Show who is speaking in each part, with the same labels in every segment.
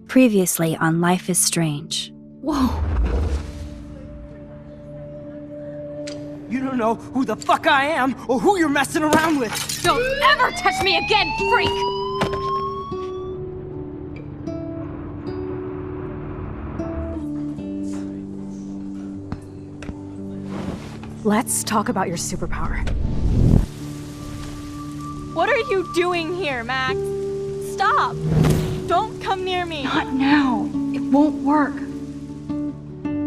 Speaker 1: Previously on Life is Strange.
Speaker 2: Whoa!
Speaker 3: You don't know who the fuck I am or who you're messing around with!
Speaker 2: Don't ever touch me again, freak! Let's talk about your superpower.
Speaker 4: What are you doing here, Max? Stop! Don't come near me!
Speaker 2: Not now. It won't work.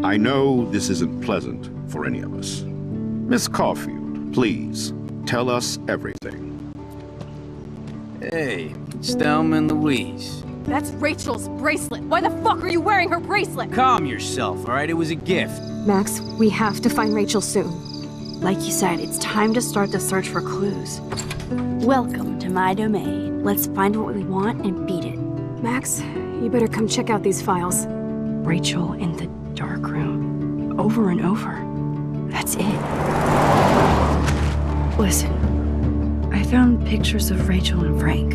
Speaker 5: I know this isn't pleasant for any of us. Miss Caulfield, please, tell us everything.
Speaker 6: Hey, it's Thelma and Louise.
Speaker 2: That's Rachel's bracelet. Why the fuck are you wearing her bracelet?
Speaker 6: Calm yourself, alright? It was a gift.
Speaker 2: Max, we have to find Rachel soon.
Speaker 1: Like you said, it's time to start the search for clues. Welcome to my domain. Let's find what we want and beat it.
Speaker 2: Max, you better come check out these files.
Speaker 1: Rachel in the dark room. Over and over. That's it. Listen, I found pictures of Rachel and Frank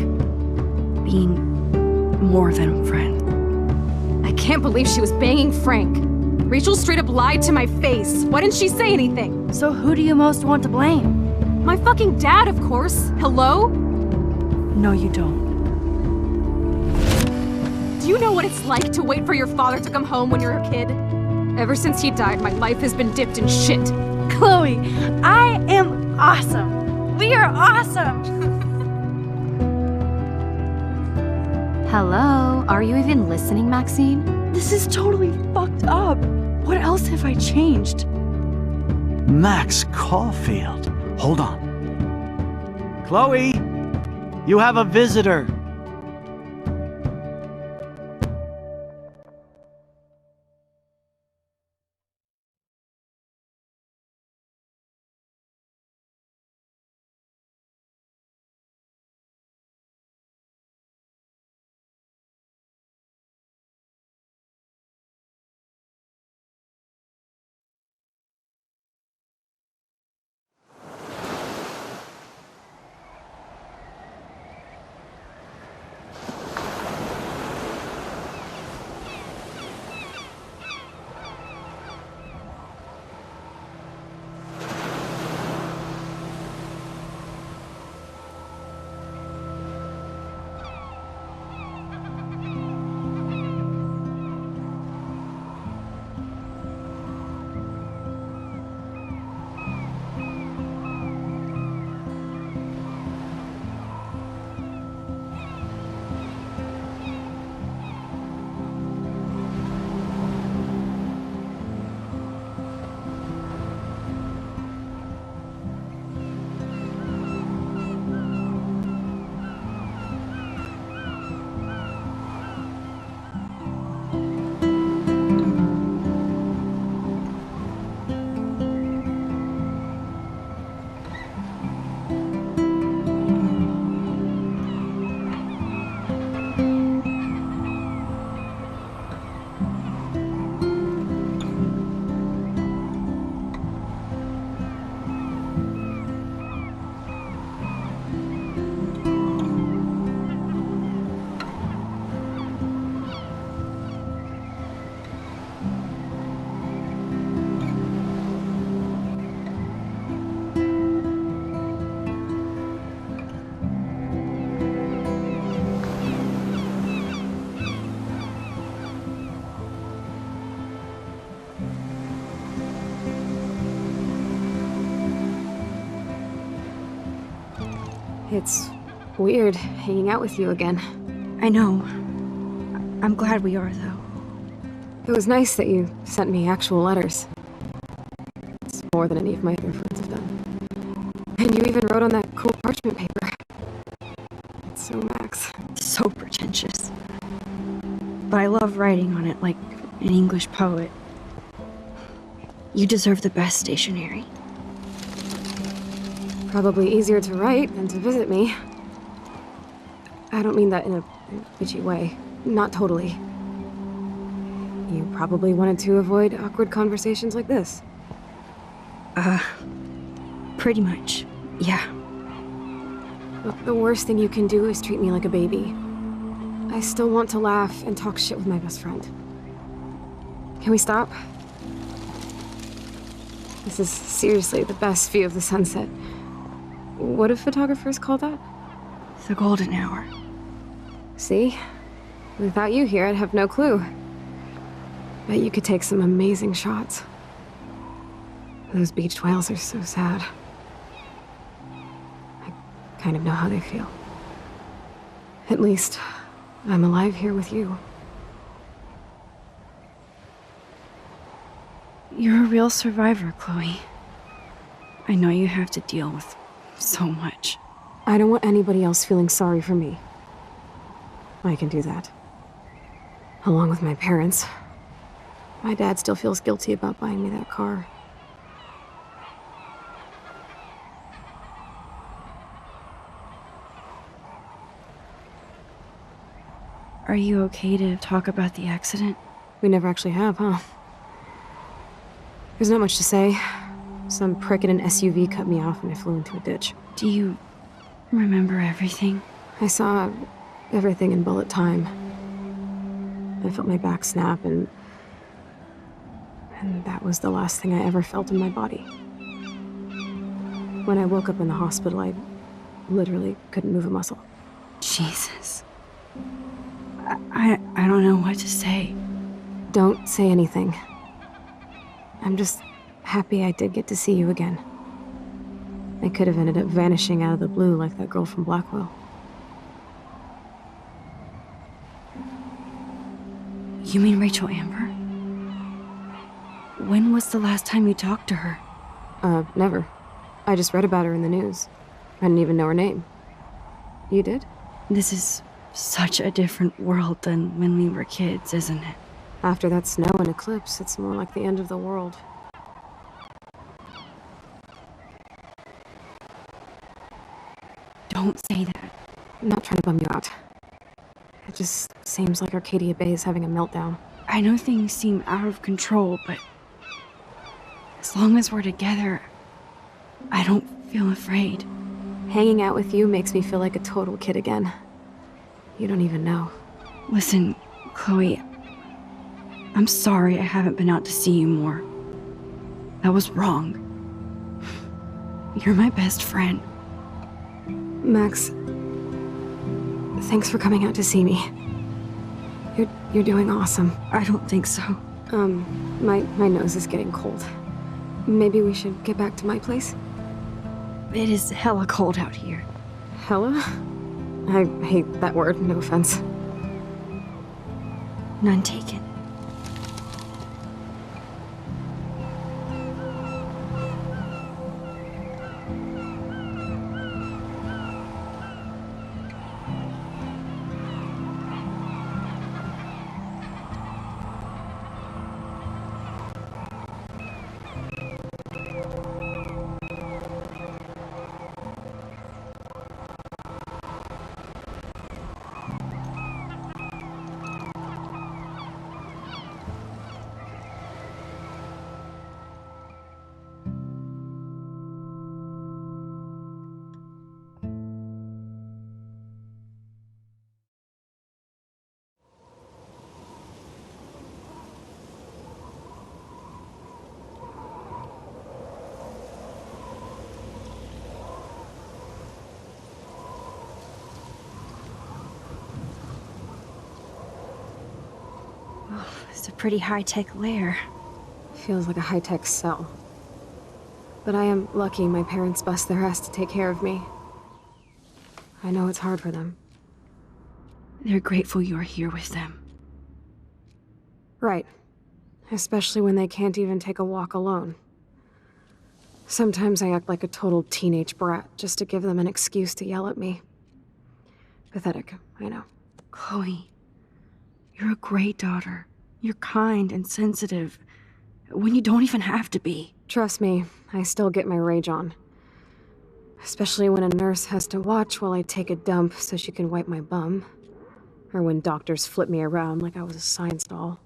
Speaker 1: being more than friends.
Speaker 2: I can't believe she was banging Frank. Rachel straight up lied to my face. Why didn't she say anything?
Speaker 1: So who do you most want to blame?
Speaker 2: My fucking dad, of course. Hello?
Speaker 1: No, you don't.
Speaker 2: Do you know what it's like to wait for your father to come home when you're a kid? Ever since he died, my life has been dipped in shit.
Speaker 4: Chloe, I am awesome! We are awesome!
Speaker 2: Hello? Are you even listening, Maxine?
Speaker 1: This is totally fucked up. What else have I changed?
Speaker 7: Max Caulfield. Hold on. Chloe, you have a visitor.
Speaker 2: It's weird hanging out with you again.
Speaker 1: I know. I'm glad we are, though.
Speaker 2: It was nice that you sent me actual letters. It's more than any of my other friends have done. And you even wrote on that cool parchment paper. It's so Max.
Speaker 1: So pretentious. But I love writing on it like an English poet. You deserve the best stationery.
Speaker 2: Probably easier to write than to visit me. I don't mean that in a bitchy way. Not totally. You probably wanted to avoid awkward conversations like this.
Speaker 1: Pretty much, yeah.
Speaker 2: Look, the worst thing you can do is treat me like a baby. I still want to laugh and talk shit with my best friend. Can we stop? This is seriously the best view of the sunset. What do photographers call that?
Speaker 1: The golden hour.
Speaker 2: See? Without you here, I'd have no clue. Bet you could take some amazing shots. Those beached whales are so sad. I kind of know how they feel. At least, I'm alive here with you.
Speaker 1: You're a real survivor, Chloe. I know you have to deal with so much.
Speaker 2: I don't want anybody else feeling sorry for me. I can do that. Along with my parents. My dad still feels guilty about buying me that car.
Speaker 1: Are you okay to talk about the accident?
Speaker 2: We never actually have, huh? There's not much to say. Some prick in an SUV cut me off and I flew into a ditch.
Speaker 1: Do you remember everything?
Speaker 2: I saw everything in bullet time. I felt my back snap and that was the last thing I ever felt in my body. When I woke up in the hospital, I literally couldn't move a muscle.
Speaker 1: Jesus. I don't know what to say.
Speaker 2: Don't say anything. I'm just happy I did get to see you again. I could have ended up vanishing out of the blue like that girl from Blackwell.
Speaker 1: You mean Rachel Amber? When was the last time you talked to her?
Speaker 2: Never. I just read about her in the news. I didn't even know her name. You did?
Speaker 1: This is such a different world than when we were kids, isn't it?
Speaker 2: After that snow and eclipse, it's more like the end of the world.
Speaker 1: Don't say that.
Speaker 2: I'm not trying to bum you out. It just seems like Arcadia Bay is having a meltdown.
Speaker 1: I know things seem out of control, but as long as we're together, I don't feel afraid.
Speaker 2: Hanging out with you makes me feel like a total kid again. You don't even know.
Speaker 1: Listen, Chloe, I'm sorry I haven't been out to see you more. That was wrong. You're my best friend.
Speaker 2: Max, thanks for coming out to see me. You're doing awesome.
Speaker 1: I don't think so.
Speaker 2: My nose is getting cold. Maybe we should get back to my place?
Speaker 1: It is hella cold out here.
Speaker 2: Hella? I hate that word, no offense.
Speaker 1: None taken. It's a pretty high-tech lair.
Speaker 2: Feels like a high-tech cell. But I am lucky my parents bust their ass to take care of me. I know it's hard for them.
Speaker 1: They're grateful you're here with them.
Speaker 2: Right. Especially when they can't even take a walk alone. Sometimes I act like a total teenage brat just to give them an excuse to yell at me. Pathetic, I know.
Speaker 1: Chloe, you're a great daughter. You're kind and sensitive, when you don't even have to be.
Speaker 2: Trust me, I still get my rage on. Especially when a nurse has to watch while I take a dump so she can wipe my bum. Or when doctors flip me around like I was a science doll.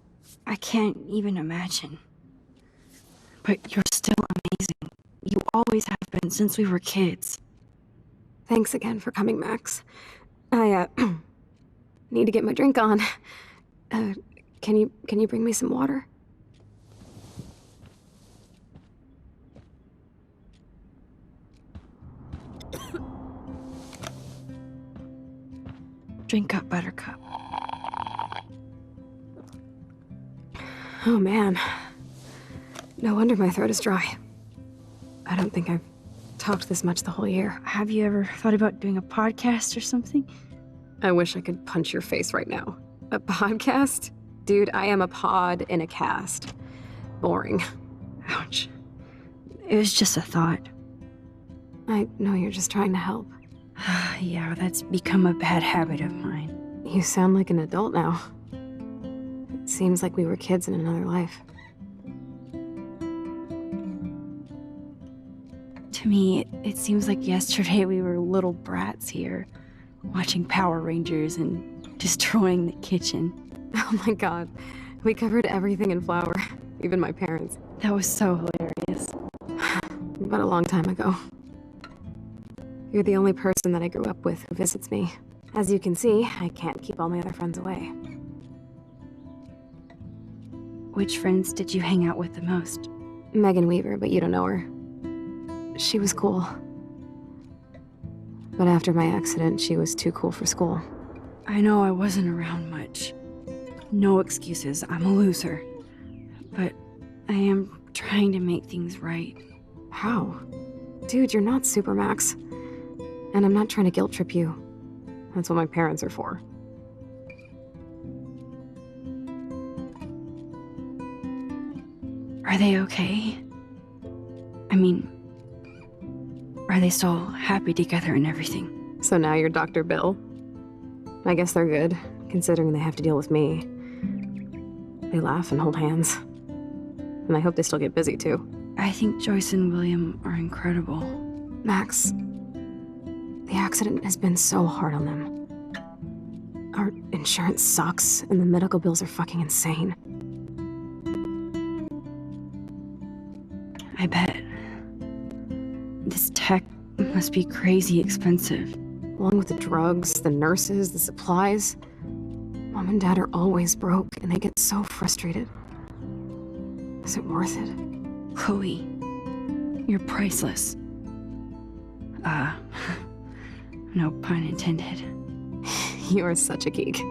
Speaker 1: I can't even imagine. But you're still amazing. You always have been since we were kids.
Speaker 2: Thanks again for coming, Max. Need to get my drink on. Can you bring me some water?
Speaker 1: Drink up, Buttercup.
Speaker 2: Oh man. No wonder my throat is dry. I don't think I've talked this much the whole year.
Speaker 1: Have you ever thought about doing a podcast or something?
Speaker 2: I wish I could punch your face right now. A podcast? Dude, I am a pod in a cast. Boring.
Speaker 1: Ouch. It was just a thought.
Speaker 2: I know you're just trying to help.
Speaker 1: Yeah, that's become a bad habit of mine.
Speaker 2: You sound like an adult now. It seems like we were kids in another life.
Speaker 1: To me, it seems like yesterday we were little brats here, watching Power Rangers and destroying the kitchen.
Speaker 2: Oh my god. We covered everything in flour. Even my parents.
Speaker 1: That was so hilarious.
Speaker 2: But a long time ago. You're the only person that I grew up with who visits me. As you can see, I can't keep all my other friends away.
Speaker 1: Which friends did you hang out with the most?
Speaker 2: Megan Weaver, but you don't know her. She was cool. But after my accident, she was too cool for school.
Speaker 1: I know I wasn't around much. No excuses, I'm a loser. But I am trying to make things right.
Speaker 2: How? Dude, you're not Supermax. And I'm not trying to guilt trip you. That's what my parents are for.
Speaker 1: Are they okay? I mean, are they still happy together and everything?
Speaker 2: So now you're Dr. Bill? I guess they're good, considering they have to deal with me. They laugh and hold hands. And I hope they still get busy, too.
Speaker 1: I think Joyce and William are incredible.
Speaker 2: Max, the accident has been so hard on them. Our insurance sucks, and the medical bills are fucking insane.
Speaker 1: I bet. This tech must be crazy expensive.
Speaker 2: Along with the drugs, the nurses, the supplies. Mom and Dad are always broke, and they get so frustrated. Is it worth it?
Speaker 1: Chloe, you're priceless. No pun intended.
Speaker 2: You are such a geek.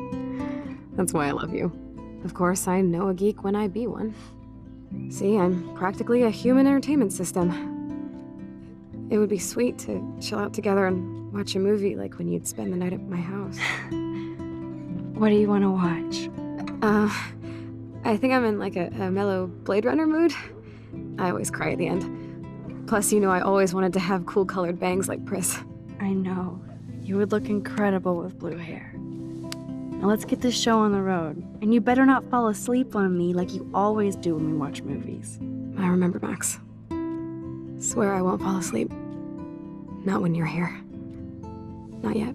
Speaker 2: That's why I love you. Of course, I know a geek when I be one. See, I'm practically a human entertainment system. It would be sweet to chill out together and watch a movie like when you'd spend the night at my house.
Speaker 1: What do you want to watch?
Speaker 2: I think I'm in like a mellow Blade Runner mood. I always cry at the end. Plus, you know I always wanted to have cool colored bangs like Pris.
Speaker 1: I know. You would look incredible with blue hair. Now let's get this show on the road. And you better not fall asleep on me like you always do when we watch movies.
Speaker 2: I remember, Max. Swear I won't fall asleep. Not when you're here. Not yet.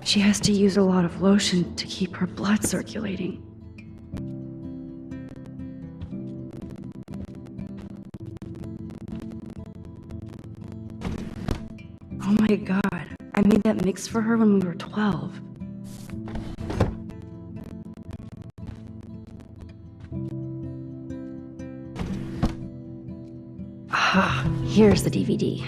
Speaker 1: She has to use a lot of lotion to keep her blood circulating. Oh my god, I made that mix for her when we were 12. Ah, here's the DVD.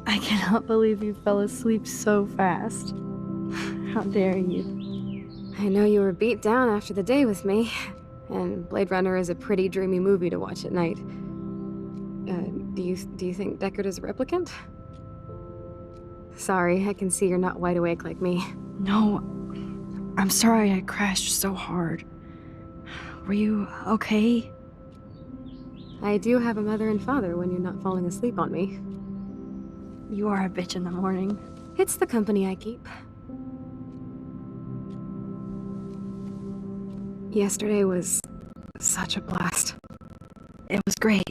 Speaker 1: I cannot believe you fell asleep so fast. How dare you?
Speaker 2: I know you were beat down after the day with me, and Blade Runner is a pretty dreamy movie to watch at night. Do you think Deckard is a replicant? Sorry, I can see you're not wide awake like me.
Speaker 1: No, I'm sorry I crashed so hard. Were you okay?
Speaker 2: I do have a mother and father when you're not falling asleep on me.
Speaker 1: You are a bitch in the morning.
Speaker 2: It's the company I keep. Yesterday was such a blast.
Speaker 1: It was great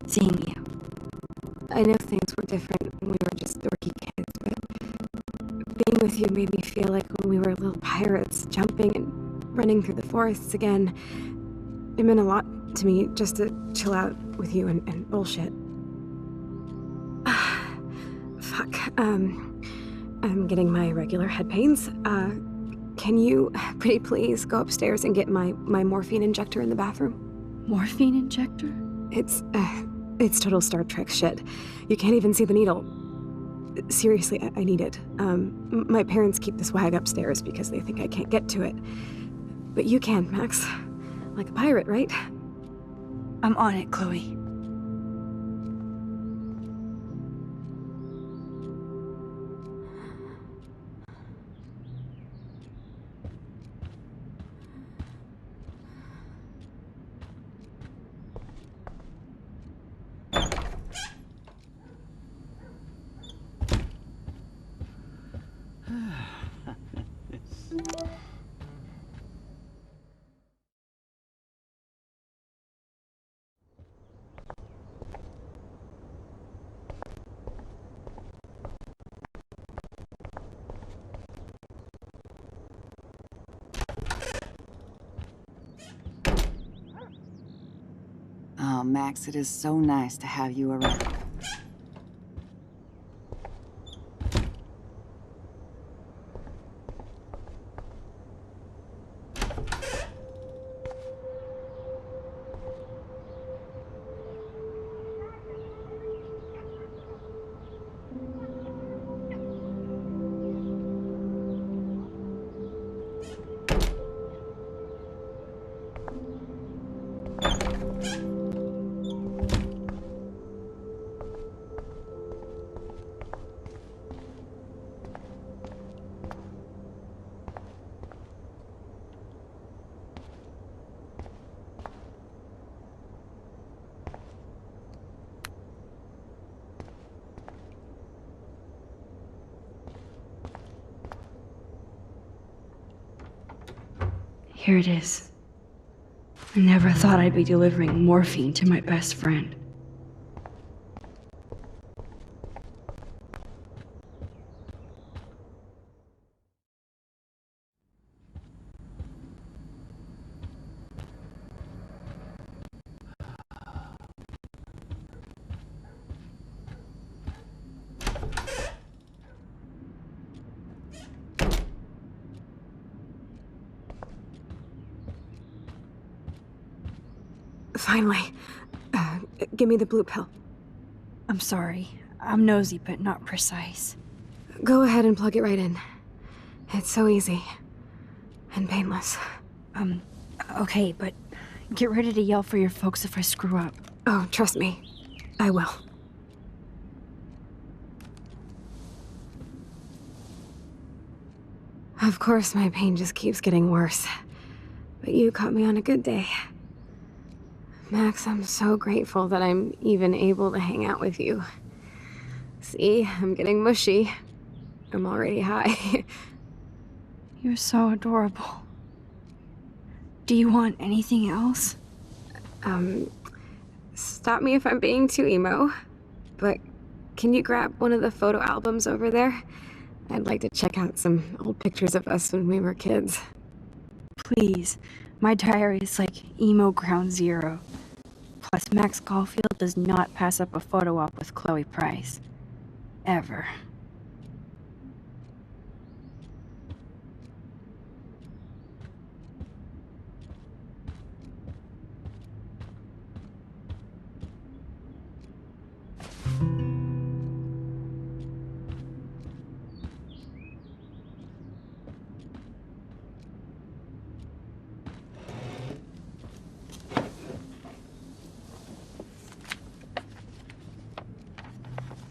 Speaker 1: seeing you.
Speaker 2: I know things were different when we were just dorky kids, but being with you made me feel like when we were little pirates, jumping and running through the forests again. It meant a lot to me just to chill out with you and bullshit. Fuck, I'm getting my regular head pains. Can you, pretty please, go upstairs and get my morphine injector in the bathroom?
Speaker 1: Morphine injector?
Speaker 2: It's total Star Trek shit. You can't even see the needle. Seriously, I need it. My parents keep the swag upstairs because they think I can't get to it. But you can, Max. Like a pirate, right?
Speaker 1: I'm on it, Chloe.
Speaker 8: Oh, Max, it is so nice to have you around.
Speaker 1: Here it is. I never thought I'd be delivering morphine to my best friend.
Speaker 2: Finally. Give me the blue pill.
Speaker 1: I'm sorry. I'm nosy, but not precise.
Speaker 2: Go ahead and plug it right in. It's so easy. And painless.
Speaker 1: Okay, but get ready to yell for your folks if I screw up.
Speaker 2: Oh, trust me. I will. Of course, my pain just keeps getting worse. But you caught me on a good day. Max, I'm so grateful that I'm even able to hang out with you. See, I'm getting mushy. I'm already high.
Speaker 1: You're so adorable. Do you want anything else?
Speaker 2: Stop me if I'm being too emo, but can you grab one of the photo albums over there? I'd like to check out some old pictures of us when we were kids.
Speaker 1: Please. My diary is like emo ground zero. Plus, Max Caulfield does not pass up a photo op with Chloe Price. Ever.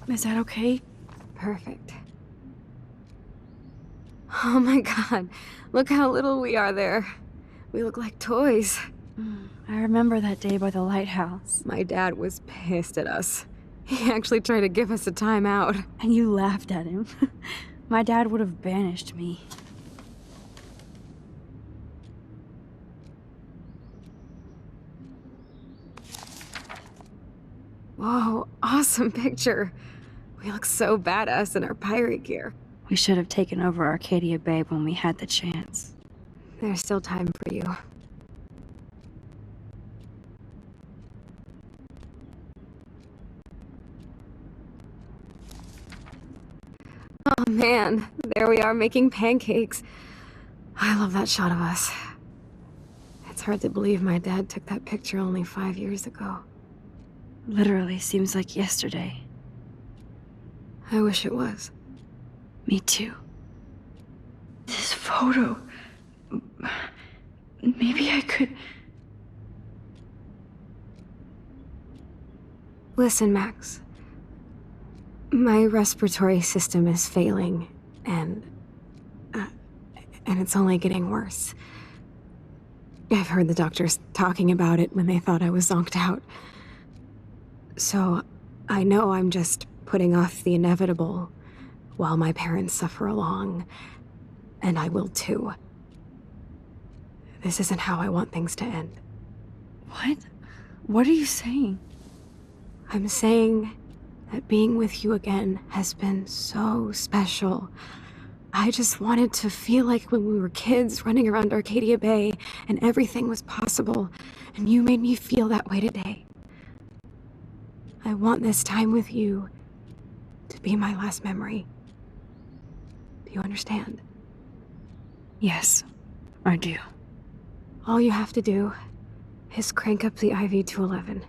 Speaker 1: Is that okay?
Speaker 2: Perfect. Oh my god, look how little we are there. We look like toys.
Speaker 1: I remember that day by the lighthouse.
Speaker 2: My dad was pissed at us. He actually tried to give us a timeout.
Speaker 1: And you laughed at him. My dad would have banished me.
Speaker 2: Whoa, awesome picture. We look so badass in our pirate gear.
Speaker 1: We should have taken over Arcadia Bay when we had the chance.
Speaker 2: There's still time for you. Oh man, there we are making pancakes. I love that shot of us. It's hard to believe my dad took that picture only 5 years ago.
Speaker 1: Literally seems like yesterday.
Speaker 2: I wish it was.
Speaker 1: Me too. This photo... Maybe I could...
Speaker 2: Listen, Max. My respiratory system is failing, and it's only getting worse. I've heard the doctors talking about it when they thought I was zonked out. So, I know I'm just putting off the inevitable while my parents suffer along, and I will too. This isn't how I want things to end.
Speaker 1: What? What are you saying?
Speaker 2: I'm saying that being with you again has been so special. I just wanted to feel like when we were kids running around Arcadia Bay and everything was possible, and you made me feel that way today. I want this time with you to be my last memory. Do you understand?
Speaker 1: Yes, I do.
Speaker 2: All you have to do is crank up the IV to 11.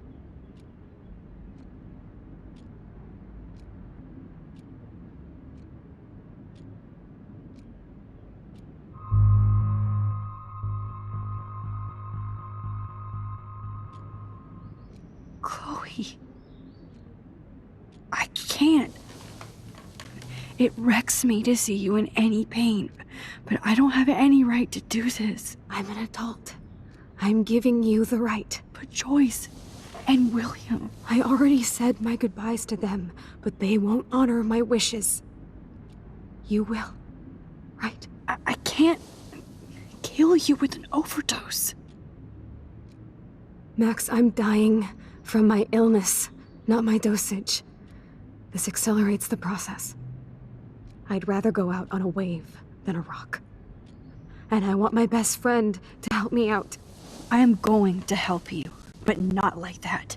Speaker 1: Chloe. I can't. It wrecks me to see you in any pain, but I don't have any right to do this.
Speaker 2: I'm an adult. I'm giving you the right.
Speaker 1: But Joyce and William...
Speaker 2: I already said my goodbyes to them, but they won't honor my wishes. You will, right?
Speaker 1: I can't kill you with an overdose.
Speaker 2: Max, I'm dying from my illness, not my dosage. This accelerates the process. I'd rather go out on a wave than a rock. And I want my best friend to help me out.
Speaker 1: I am going to help you, but not like that.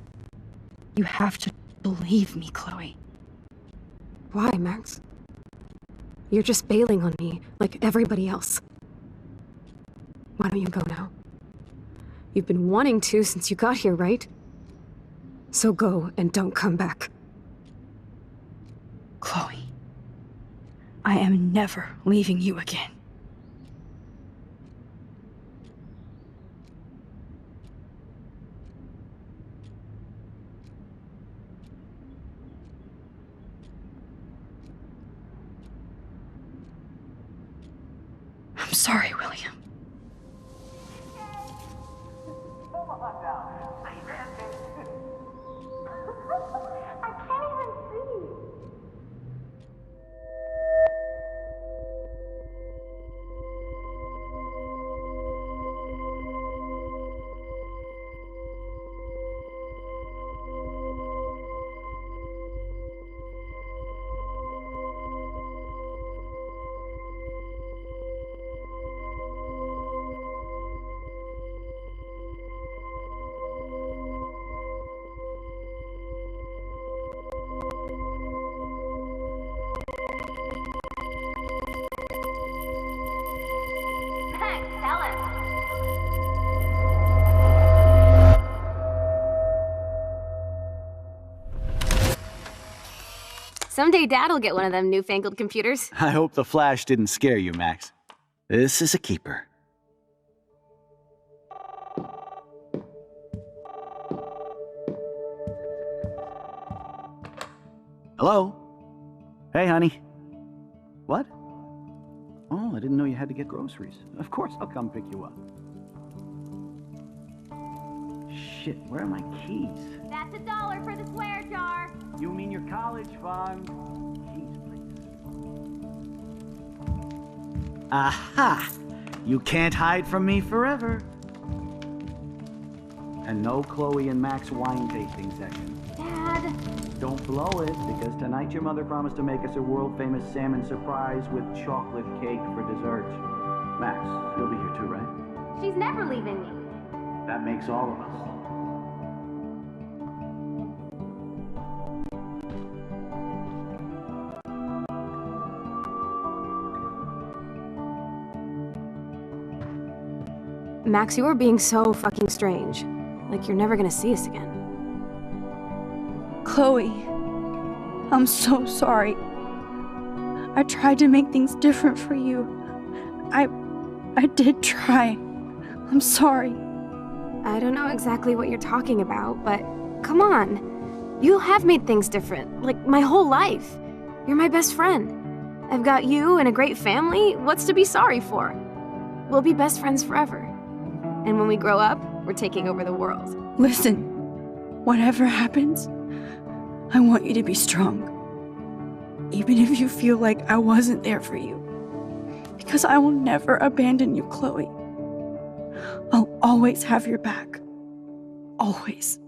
Speaker 1: You have to believe me, Chloe.
Speaker 2: Why, Max? You're just bailing on me like everybody else. Why don't you go now? You've been wanting to since you got here, right? So go and don't come back.
Speaker 1: Chloe, I am never leaving you again. I'm sorry, William.
Speaker 2: Someday Dad'll get one of them newfangled computers.
Speaker 7: I hope the flash didn't scare you, Max. This is a keeper. Hello? Hey, honey. What? Oh, I didn't know you had to get groceries. Of course I'll come pick you up. Shit, where are my keys?
Speaker 9: That's $1 for the swear jar.
Speaker 7: You mean your college fund? Keys, please. Aha! You can't hide from me forever. And no Chloe and Max wine tasting session.
Speaker 9: Dad.
Speaker 7: Don't blow it, because tonight your mother promised to make us a world-famous salmon surprise with chocolate cake for dessert. Max, you'll be here too, right?
Speaker 9: She's never leaving me.
Speaker 7: That makes all of us.
Speaker 2: Max, you are being so fucking strange. Like you're never gonna see us again.
Speaker 1: Chloe, I'm so sorry. I tried to make things different for you. I did try. I'm sorry.
Speaker 2: I don't know exactly what you're talking about, but come on. You have made things different, like my whole life. You're my best friend. I've got you and a great family. What's to be sorry for? We'll be best friends forever. And when we grow up, we're taking over the world.
Speaker 1: Listen, whatever happens, I want you to be strong. Even if you feel like I wasn't there for you. Because I will never abandon you, Chloe. I'll always have your back. Always.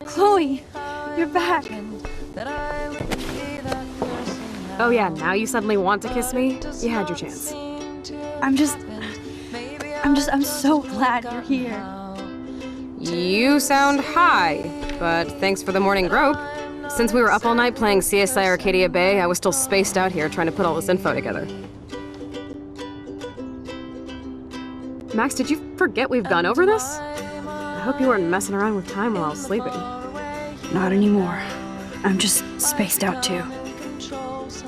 Speaker 1: Chloe, you're back.
Speaker 2: Oh yeah, now you suddenly want to kiss me? You had your chance.
Speaker 1: I'm so glad you're here.
Speaker 2: You sound high, but thanks for the morning grope. Since we were up all night playing CSI Arcadia Bay, I was still spaced out here trying to put all this info together. Max, did you forget we've gone over this? I hope you weren't messing around with time while I was sleeping.
Speaker 1: Not anymore. I'm just spaced out too.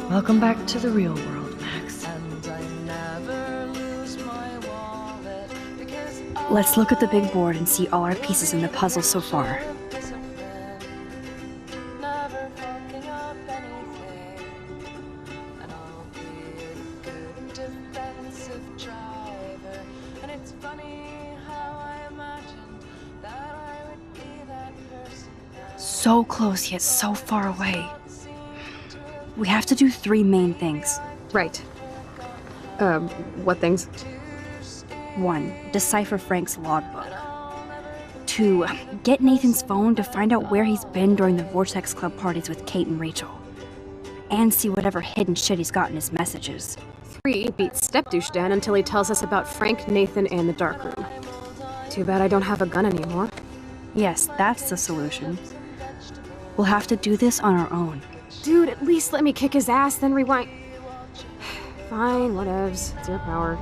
Speaker 1: Welcome back to the real world, Max. Let's look at the big board and see all our pieces in the puzzle so far. So close yet so far away. We have to do 3 main things.
Speaker 2: Right. What things?
Speaker 1: 1. Decipher Frank's logbook. 2. Get Nathan's phone to find out where he's been during the Vortex Club parties with Kate and Rachel. And see whatever hidden shit he's got in his messages.
Speaker 2: 3. Beat Stepdouche Dan until he tells us about Frank, Nathan, and the dark room. Too bad I don't have a gun anymore.
Speaker 1: Yes, that's the solution. We'll have to do this on our own.
Speaker 2: Dude, at least let me kick his ass, then rewind. Fine, whatevs. It's your power.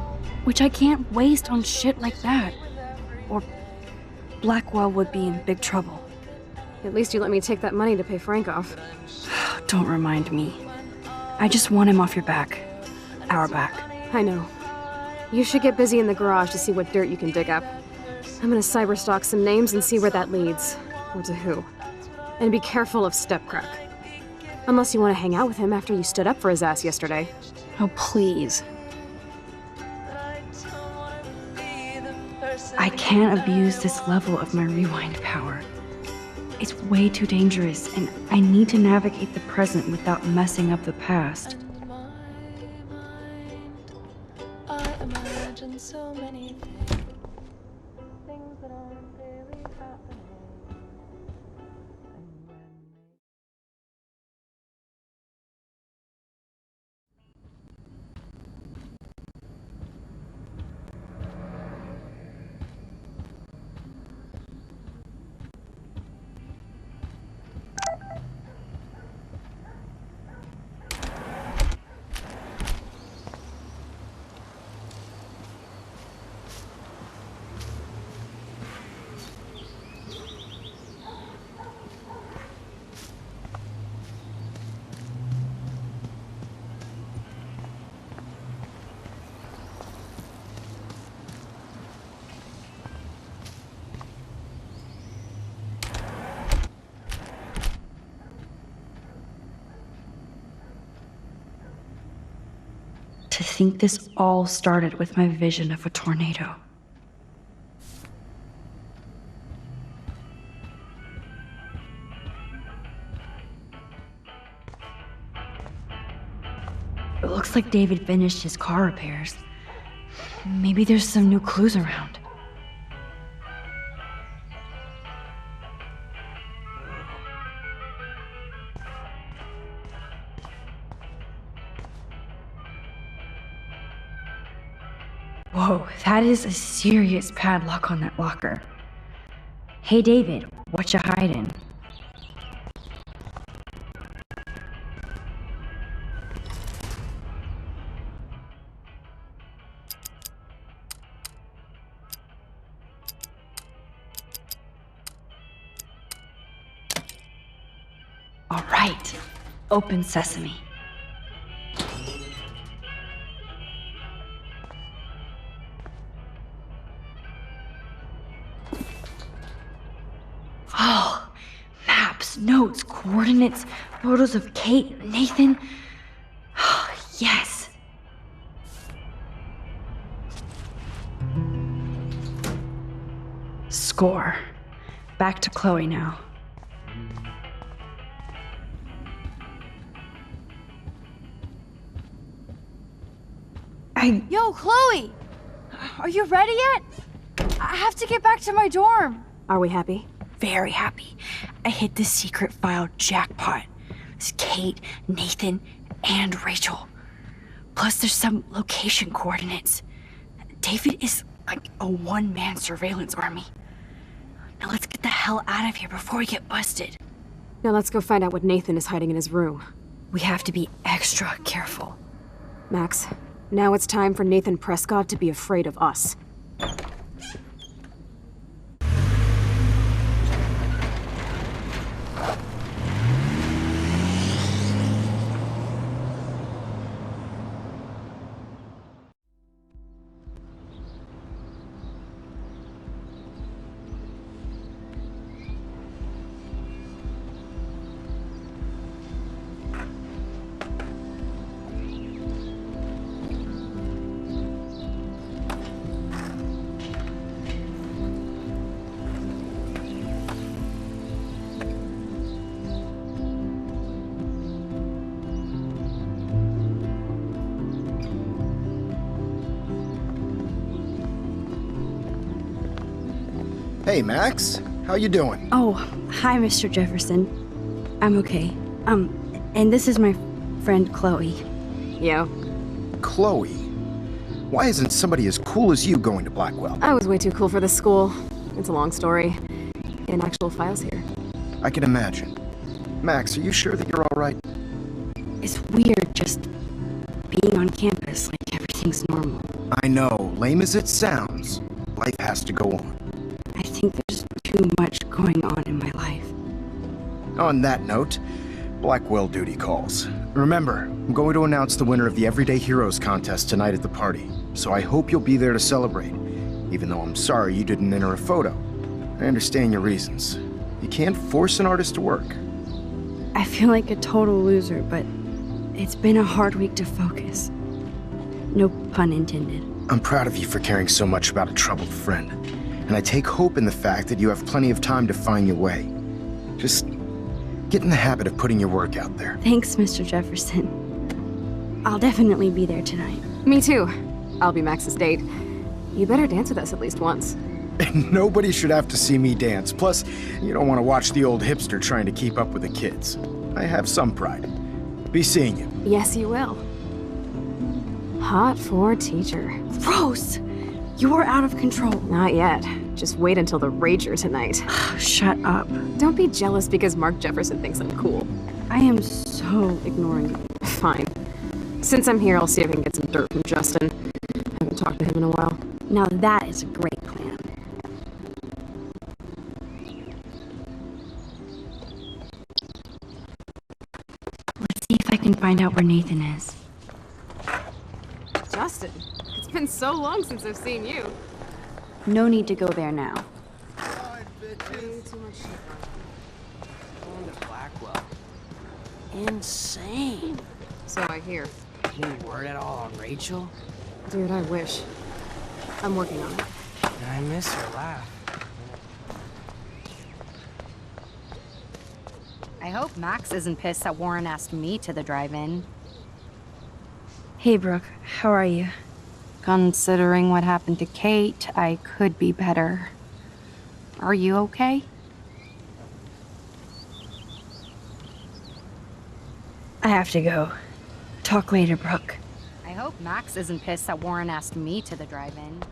Speaker 1: which I can't waste on shit like that. Or Blackwell would be in big trouble.
Speaker 2: At least you let me take that money to pay Frank off.
Speaker 1: Don't remind me. I just want him off your back. Our back.
Speaker 2: I know. You should get busy in the garage to see what dirt you can dig up. I'm gonna cyberstalk some names and see where that leads. Or to who. And be careful of Stepcrack. Unless you want to hang out with him after you stood up for his ass yesterday.
Speaker 1: Oh, please. I can't abuse this level of my rewind power. It's way too dangerous, and I need to navigate the present without messing up the past.
Speaker 10: I imagine so many things that aren't really happening.
Speaker 1: To think this all started with my vision of a tornado. It looks like David finished his car repairs. Maybe there's some new clues around. Whoa, that is a serious padlock on that locker. Hey David, what you hiding? All right, open sesame. Oh, maps, notes, coordinates, photos of Kate, Nathan. Oh, yes. Score. Back to Chloe now. Yo, Chloe! Are you ready yet? I have to get back to my dorm.
Speaker 2: Are we happy?
Speaker 1: Very happy. I hit the secret file jackpot. It's Kate, Nathan, and Rachel. Plus there's some location coordinates. David is like a one-man surveillance army. Now let's get the hell out of here before we get busted.
Speaker 2: Now let's go find out what Nathan is hiding in his room.
Speaker 1: We have to be extra careful.
Speaker 2: Max, now it's time for Nathan Prescott to be afraid of us.
Speaker 11: Hey, Max. How you doing?
Speaker 1: Oh, hi, Mr. Jefferson. I'm okay. And this is my friend Chloe.
Speaker 2: Yo.
Speaker 11: Chloe? Why isn't somebody as cool as you going to Blackwell?
Speaker 2: I was way too cool for this school. It's a long story. And actual files here.
Speaker 11: I can imagine. Max, are you sure that you're all right?
Speaker 1: It's weird just being on campus like everything's normal.
Speaker 11: I know, lame as it sounds, life has to go on.
Speaker 1: I think there's too much going on in my life.
Speaker 11: On that note, Blackwell duty calls. Remember, I'm going to announce the winner of the Everyday Heroes contest tonight at the party, so I hope you'll be there to celebrate, even though I'm sorry you didn't enter a photo. I understand your reasons. You can't force an artist to work.
Speaker 1: I feel like a total loser, but it's been a hard week to focus. No pun intended.
Speaker 11: I'm proud of you for caring so much about a troubled friend, and I take hope in the fact that you have plenty of time to find your way. Just get in the habit of putting your work out there.
Speaker 1: Thanks, Mr. Jefferson. I'll definitely be there tonight.
Speaker 2: Me too. I'll be Max's date. You better dance with us at least once.
Speaker 11: Nobody should have to see me dance. Plus, you don't want to watch the old hipster trying to keep up with the kids. I have some pride. Be seeing you.
Speaker 2: Yes, you will. Hot for teacher.
Speaker 1: Gross! You're out of control.
Speaker 2: Not yet. Just wait until the rager tonight.
Speaker 1: Shut up.
Speaker 2: Don't be jealous because Mark Jefferson thinks I'm cool.
Speaker 1: I am so ignoring you.
Speaker 2: Fine. Since I'm here, I'll see if I can get some dirt from Justin. I haven't talked to him in a while.
Speaker 1: Now that is a great plan. Let's see if I can find out where Nathan is.
Speaker 2: Justin, it's been so long since I've seen you.
Speaker 1: No need to go there now.
Speaker 6: Going to Blackwell.
Speaker 4: Insane.
Speaker 2: So I hear.
Speaker 6: Any word at all on Rachel?
Speaker 2: Dude, I wish. I'm working on it.
Speaker 6: I miss her laugh.
Speaker 12: I hope Max isn't pissed that Warren asked me to the drive-in.
Speaker 1: Hey, Brooke. How are you?
Speaker 12: Considering what happened to Kate, I could be better. Are you okay?
Speaker 1: I have to go. Talk later, Brooke.
Speaker 12: I hope Max isn't pissed that Warren asked me to the drive-in.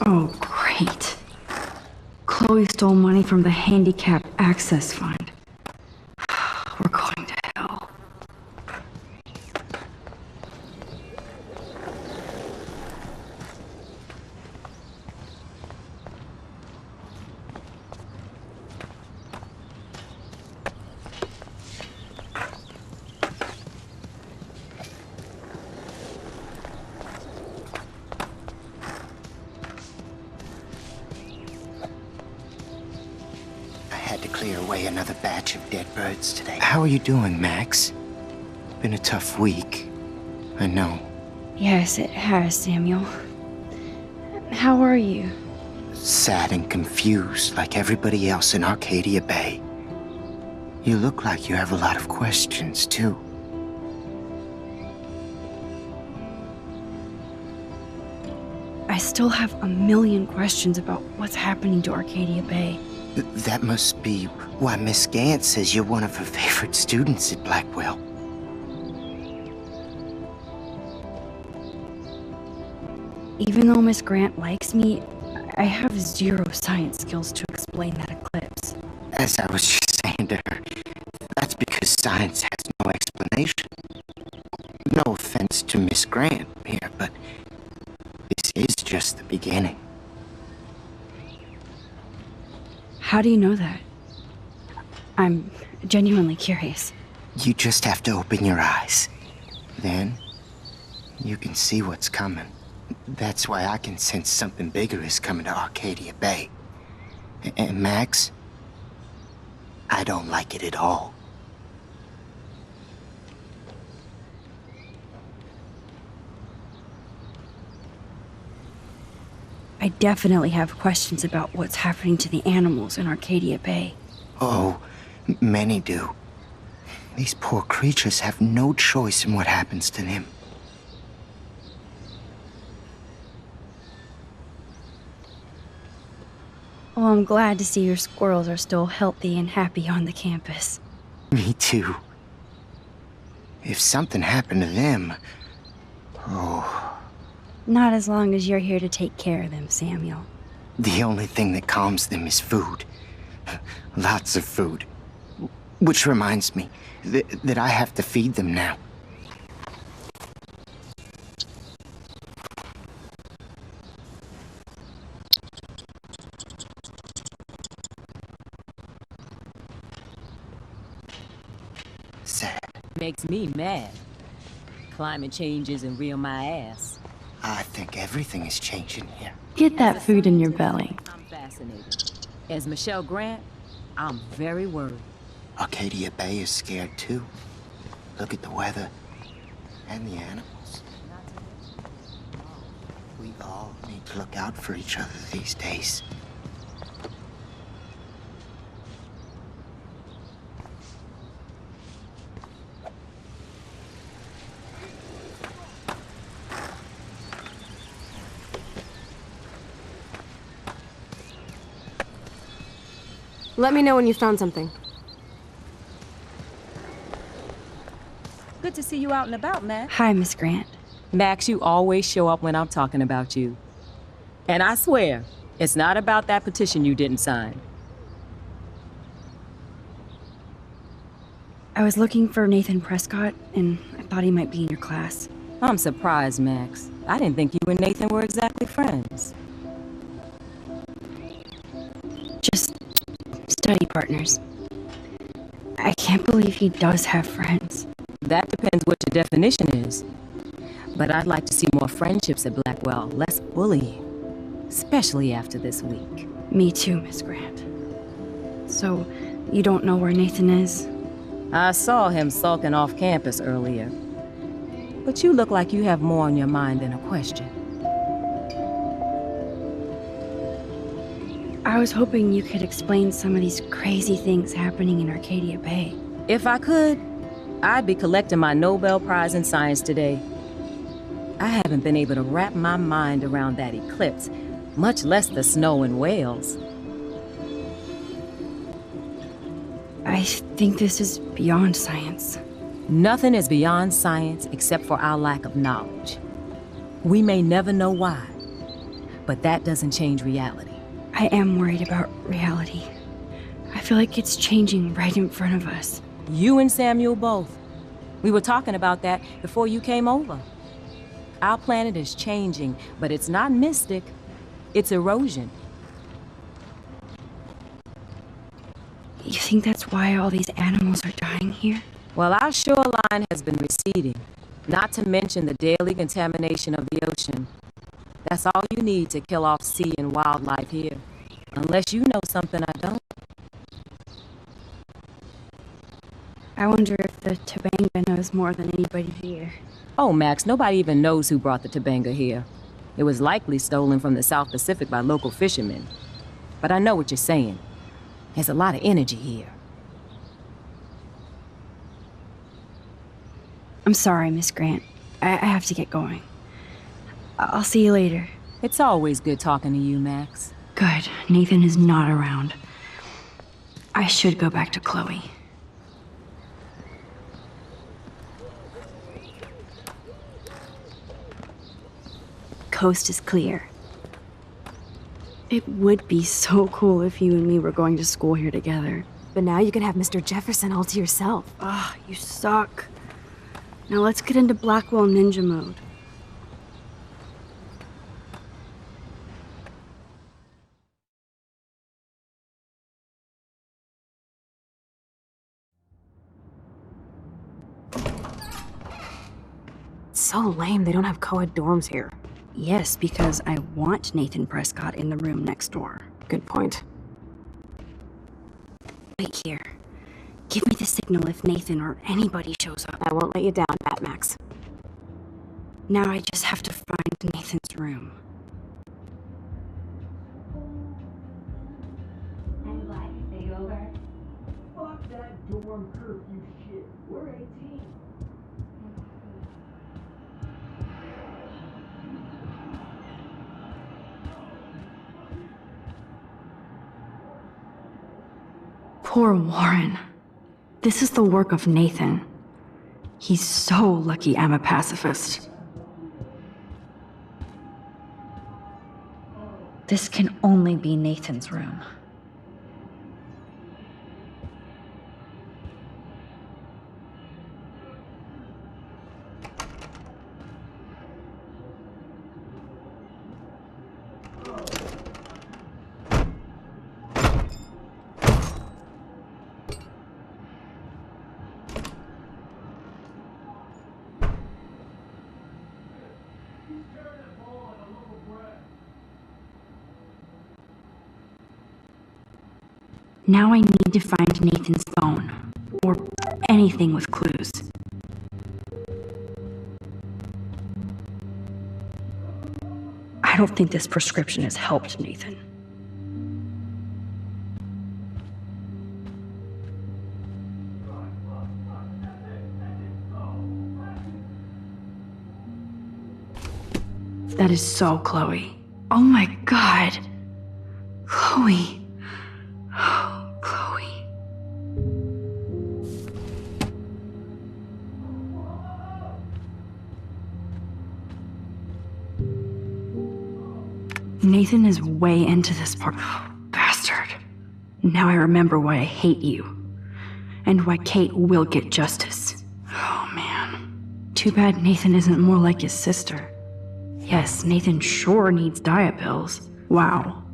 Speaker 1: Oh, great. Chloe stole money from the handicap access fund. We're going to hell.
Speaker 13: Clear away another batch of dead birds today. How are you doing, Max? Been a tough week. I know.
Speaker 1: Yes, it has, Samuel. How are you?
Speaker 13: Sad and confused like everybody else in Arcadia Bay. You look like you have a lot of questions, too.
Speaker 1: I still have a million questions about what's happening to Arcadia Bay.
Speaker 13: That must be why Miss Gant says you're one of her favorite students at Blackwell.
Speaker 1: Even though Miss Grant likes me, I have zero science skills to explain that eclipse.
Speaker 13: As I was just saying to her, that's because science has no explanation. No offense to Miss Grant here, but this is just the beginning.
Speaker 1: How do you know that? I'm genuinely curious.
Speaker 13: You just have to open your eyes. Then, you can see what's coming. That's why I can sense something bigger is coming to Arcadia Bay. And Max, I don't like it at all.
Speaker 1: I definitely have questions about what's happening to the animals in Arcadia Bay.
Speaker 13: Oh, many do. These poor creatures have no choice in what happens to them.
Speaker 1: Well, I'm glad to see your squirrels are still healthy and happy on the campus.
Speaker 13: Me too. If something happened to them... Oh...
Speaker 1: Not as long as you're here to take care of them, Samuel.
Speaker 13: The only thing that calms them is food. Lots of food. Which reminds me that I have to feed them now. Sad.
Speaker 14: Makes me mad. Climate change isn't real my ass.
Speaker 13: I think everything is changing here.
Speaker 1: Get that food in your belly.
Speaker 14: I'm fascinated. As Michelle Grant, I'm very worried.
Speaker 13: Arcadia Bay is scared too. Look at the weather and the animals. We all need to look out for each other these days.
Speaker 2: Let me know when you found something.
Speaker 14: Good to see you out and about, Max.
Speaker 1: Hi, Miss Grant.
Speaker 14: Max, you always show up when I'm talking about you. And I swear, it's not about that petition you didn't sign.
Speaker 1: I was looking for Nathan Prescott, and I thought he might be in your class.
Speaker 14: I'm surprised, Max. I didn't think you and Nathan were exactly friends.
Speaker 1: Just study partners. I can't believe he does have friends.
Speaker 14: That depends what your definition is. But I'd like to see more friendships at Blackwell, less bullying. Especially after this week.
Speaker 1: Me too, Miss Grant. So, you don't know where Nathan is?
Speaker 14: I saw him sulking off campus earlier. But you look like you have more on your mind than a question.
Speaker 1: I was hoping you could explain some of these crazy things happening in Arcadia Bay.
Speaker 14: If I could, I'd be collecting my Nobel Prize in Science today. I haven't been able to wrap my mind around that eclipse, much less the snow in Wales.
Speaker 1: I think this is beyond science.
Speaker 14: Nothing is beyond science except for our lack of knowledge. We may never know why, but that doesn't change reality.
Speaker 1: I am worried about reality. I feel like it's changing right in front of us.
Speaker 14: You and Samuel both. We were talking about that before you came over. Our planet is changing, but it's not mystic. It's erosion.
Speaker 1: You think that's why all these animals are dying here?
Speaker 14: Well, our shoreline has been receding, not to mention the daily contamination of the ocean. That's all you need to kill off sea and wildlife here. Unless you know something I don't.
Speaker 1: I wonder if the Tobanga knows more than anybody here.
Speaker 14: Oh, Max, nobody even knows who brought the Tobanga here. It was likely stolen from the South Pacific by local fishermen. But I know what you're saying. There's a lot of energy here.
Speaker 1: I'm sorry, Miss Grant. I have to get going. I'll see you later.
Speaker 14: It's always good talking to you, Max.
Speaker 1: Good. Nathan is not around. I should go back to Chloe. Coast is clear. It would be so cool if you and me were going to school here together.
Speaker 2: But now you can have Mr. Jefferson all to yourself.
Speaker 1: Ah, you suck. Now let's get into Blackwell Ninja mode.
Speaker 2: It's so lame they don't have co-ed dorms here.
Speaker 1: Yes, because I want Nathan Prescott in the room next door.
Speaker 2: Good point.
Speaker 1: Wait here. Give me the signal if Nathan or anybody shows up.
Speaker 2: I won't let you down, Max.
Speaker 1: Now I just have to find Nathan's room.
Speaker 9: I'd like to stay over.
Speaker 3: Fuck that dorm curfew shit. We're 18.
Speaker 1: Poor Warren. This is the work of Nathan. He's so lucky I'm a pacifist.
Speaker 12: This can only be Nathan's room.
Speaker 1: Now I need to find Nathan's phone, or anything with clues. I don't think this prescription has helped Nathan. That is so Chloe. Oh my God. Chloe. Oh, Chloe. Nathan is way into this part. Bastard. Now I remember why I hate you. And why Kate will get justice. Oh man. Too bad Nathan isn't more like his sister. Yes, Nathan sure needs diet pills. Wow.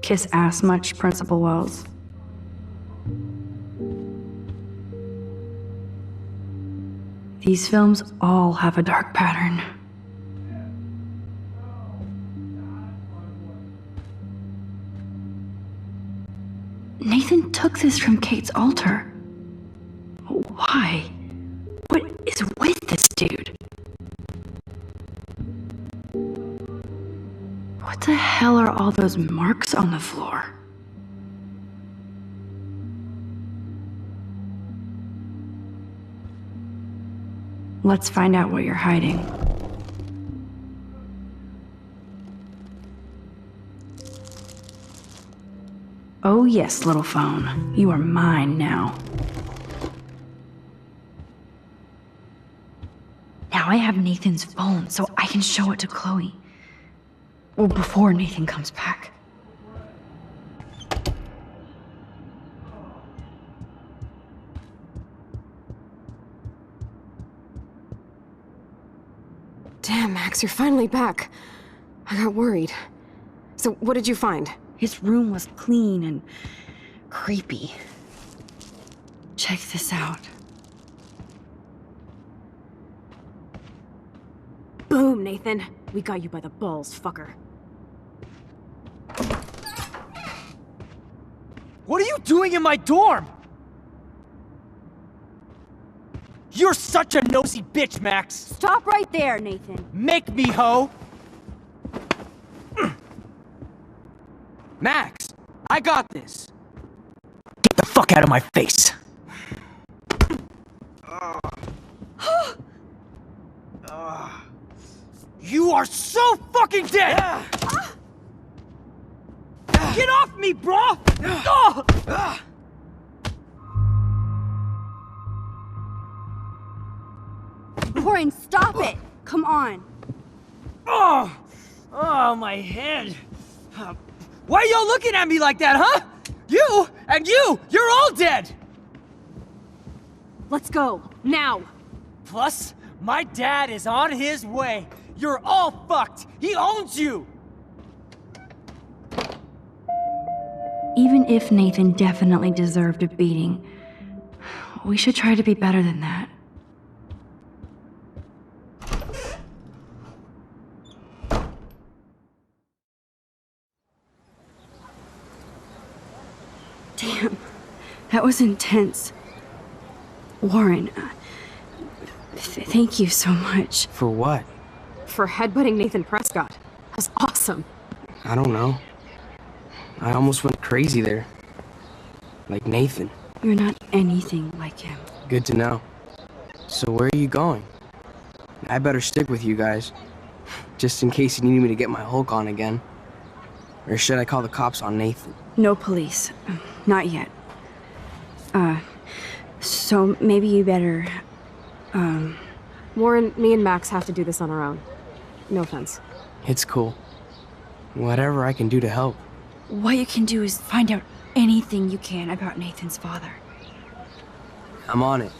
Speaker 1: Kiss ass much, Principal Wells? These films all have a dark pattern. Nathan took this from Kate's altar. Why? What is with this dude? What the hell are all those marks on the floor? Let's find out what you're hiding. Oh yes, little phone. You are mine now. Now I have Nathan's phone, so I can show it to Chloe. Well, before Nathan comes back.
Speaker 2: Damn, Max, you're finally back. I got worried. So, what did you find?
Speaker 1: His room was clean and creepy. Check this out.
Speaker 2: Boom, Nathan. We got you by the balls, fucker.
Speaker 3: What are you doing in my dorm? You're such a nosy bitch, Max.
Speaker 1: Stop right there, Nathan.
Speaker 3: Make me, ho. Max, I got this. Get the fuck out of my face. You are so fucking dead! Get off me, bro!
Speaker 1: Warren, stop it! Come on.
Speaker 3: Oh, my head. Why are y'all looking at me like that, huh? You and you're all dead!
Speaker 2: Let's go, now!
Speaker 3: Plus, my dad is on his way. You're all fucked. He owns you.
Speaker 1: Even if Nathan definitely deserved a beating, we should try to be better than that. Damn, that was intense. Warren, thank you so much.
Speaker 6: For what?
Speaker 2: For headbutting Nathan Prescott. That was awesome.
Speaker 6: I don't know. I almost went crazy there. Like Nathan.
Speaker 1: You're not anything like him.
Speaker 6: Good to know. So where are you going? I better stick with you guys. Just in case you need me to get my Hulk on again. Or should I call the cops on Nathan?
Speaker 1: No police. Not yet. So maybe you better,
Speaker 2: Warren, me and Max have to do this on our own. No offense.
Speaker 6: It's cool. Whatever I can do to help.
Speaker 1: What you can do is find out anything you can about Nathan's father.
Speaker 6: I'm on it.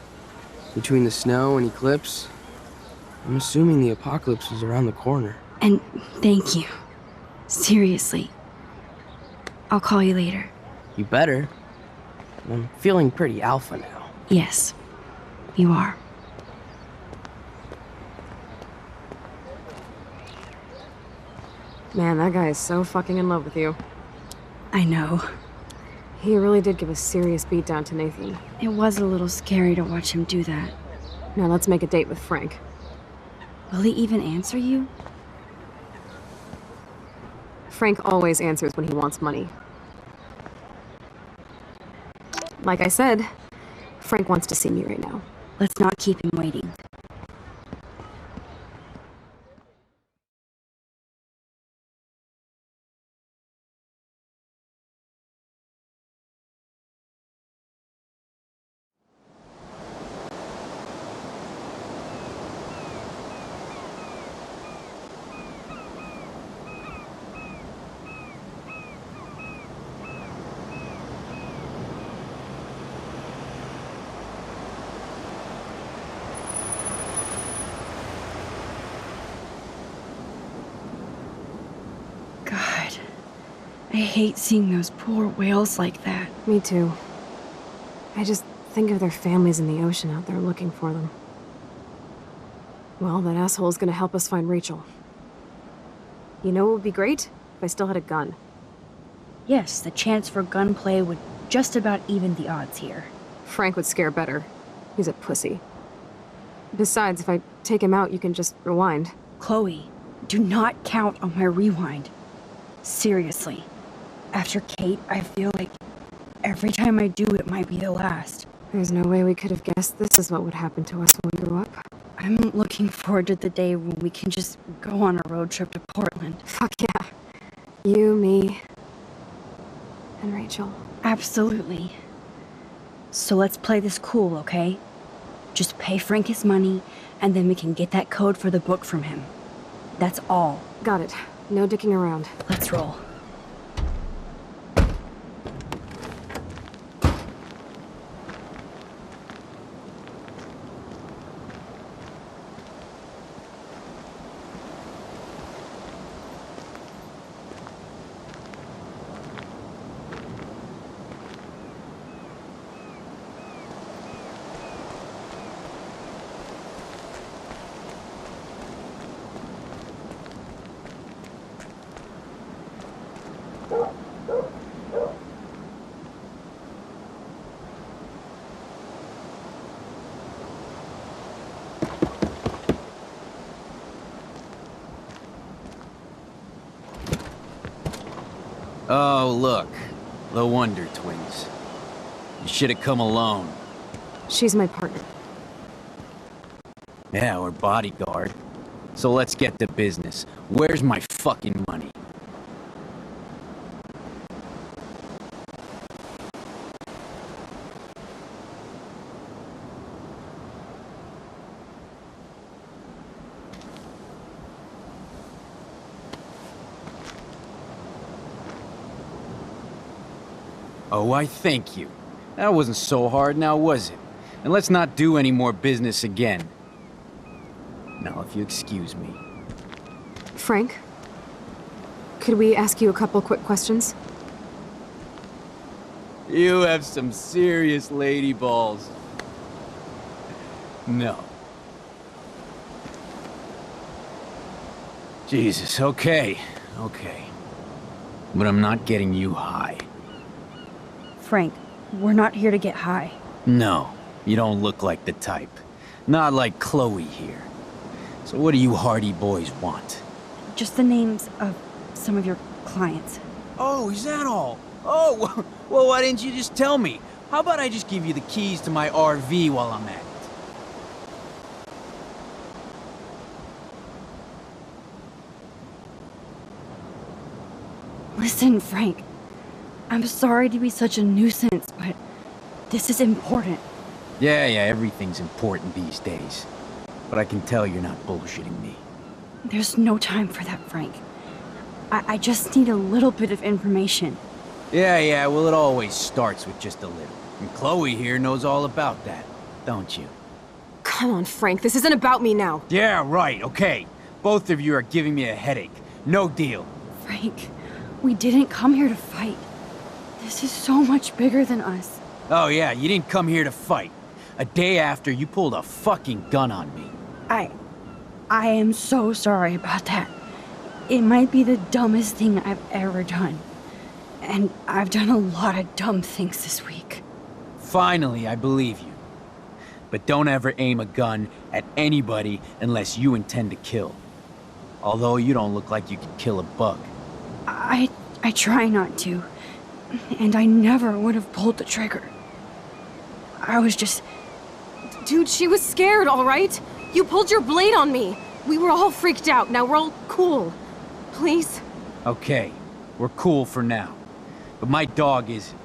Speaker 6: Between the snow and eclipse, I'm assuming the apocalypse is around the corner.
Speaker 1: And thank you. Seriously. I'll call you later.
Speaker 6: You better. I'm feeling pretty alpha now.
Speaker 1: Yes, you are.
Speaker 2: Man, that guy is so fucking in love with you.
Speaker 1: I know.
Speaker 2: He really did give a serious beatdown to Nathan.
Speaker 1: It was a little scary to watch him do that.
Speaker 2: Now let's make a date with Frank.
Speaker 1: Will he even answer you?
Speaker 2: Frank always answers when he wants money. Like I said, Frank wants to see me right now.
Speaker 1: Let's not keep him waiting. God, I hate seeing those poor whales like that.
Speaker 2: Me too. I just think of their families in the ocean out there looking for them. Well, that asshole's gonna help us find Rachel. You know what would be great? If I still had a gun.
Speaker 1: Yes, the chance for gunplay would just about even the odds here.
Speaker 2: Frank would scare better. He's a pussy. Besides, if I take him out, you can just rewind.
Speaker 1: Chloe, do not count on my rewind. Seriously. After Kate, I feel like every time I do, it might be the last.
Speaker 2: There's no way we could have guessed this is what would happen to us when we grew up.
Speaker 1: I'm looking forward to the day when we can just go on a road trip to Portland.
Speaker 2: Fuck yeah. You, me, and Rachel.
Speaker 1: Absolutely. So let's play this cool, okay? Just pay Frank his money, and then we can get that code for the book from him. That's all.
Speaker 2: Got it. No dicking around.
Speaker 1: Let's roll.
Speaker 3: Oh, look. The Wonder Twins. You should have come alone.
Speaker 2: She's my partner.
Speaker 3: Yeah, or bodyguard. So let's get to business. Where's my fucking money? Oh, why thank you. That wasn't so hard now, was it? And let's not do any more business again. Now, if you excuse me.
Speaker 2: Frank? Could we ask you a couple quick questions?
Speaker 3: You have some serious lady balls. No. Jesus, okay. Okay. But I'm not getting you high.
Speaker 1: Frank, we're not here to get high.
Speaker 3: No, you don't look like the type. Not like Chloe here. So what do you hardy boys want?
Speaker 1: Just the names of some of your clients.
Speaker 3: Oh, is that all? Oh, well, why didn't you just tell me? How about I just give you the keys to my RV while I'm at it?
Speaker 1: Listen, Frank. I'm sorry to be such a nuisance, but this is important.
Speaker 3: Yeah, everything's important these days. But I can tell you're not bullshitting me.
Speaker 1: There's no time for that, Frank. I just need a little bit of information.
Speaker 3: Yeah, well, it always starts with just a little. And Chloe here knows all about that, don't you?
Speaker 2: Come on, Frank, this isn't about me now.
Speaker 3: Yeah, right, okay. Both of you are giving me a headache. No deal.
Speaker 1: Frank, we didn't come here to fight. This is so much bigger than us.
Speaker 3: Oh yeah, you didn't come here to fight. A day after, you pulled a fucking gun on me.
Speaker 1: I am so sorry about that. It might be the dumbest thing I've ever done. And I've done a lot of dumb things this week.
Speaker 3: Finally, I believe you. But don't ever aim a gun at anybody unless you intend to kill. Although you don't look like you could kill a bug.
Speaker 1: I try not to. And I never would have pulled the trigger. I was just...
Speaker 2: Dude, she was scared, all right? You pulled your blade on me. We were all freaked out. Now we're all cool. Please?
Speaker 3: Okay, we're cool for now. But my dog isn't.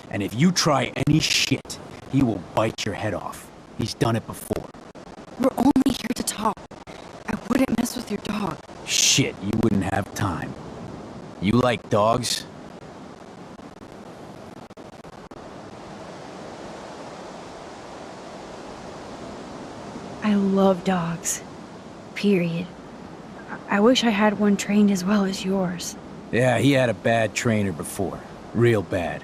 Speaker 3: And if you try any shit, he will bite your head off. He's done it before.
Speaker 1: We're only here to talk. I wouldn't mess with your dog.
Speaker 3: Shit, you wouldn't have time. You like dogs?
Speaker 1: I love dogs. Period. I wish I had one trained as well as yours.
Speaker 3: Yeah, he had a bad trainer before. Real bad.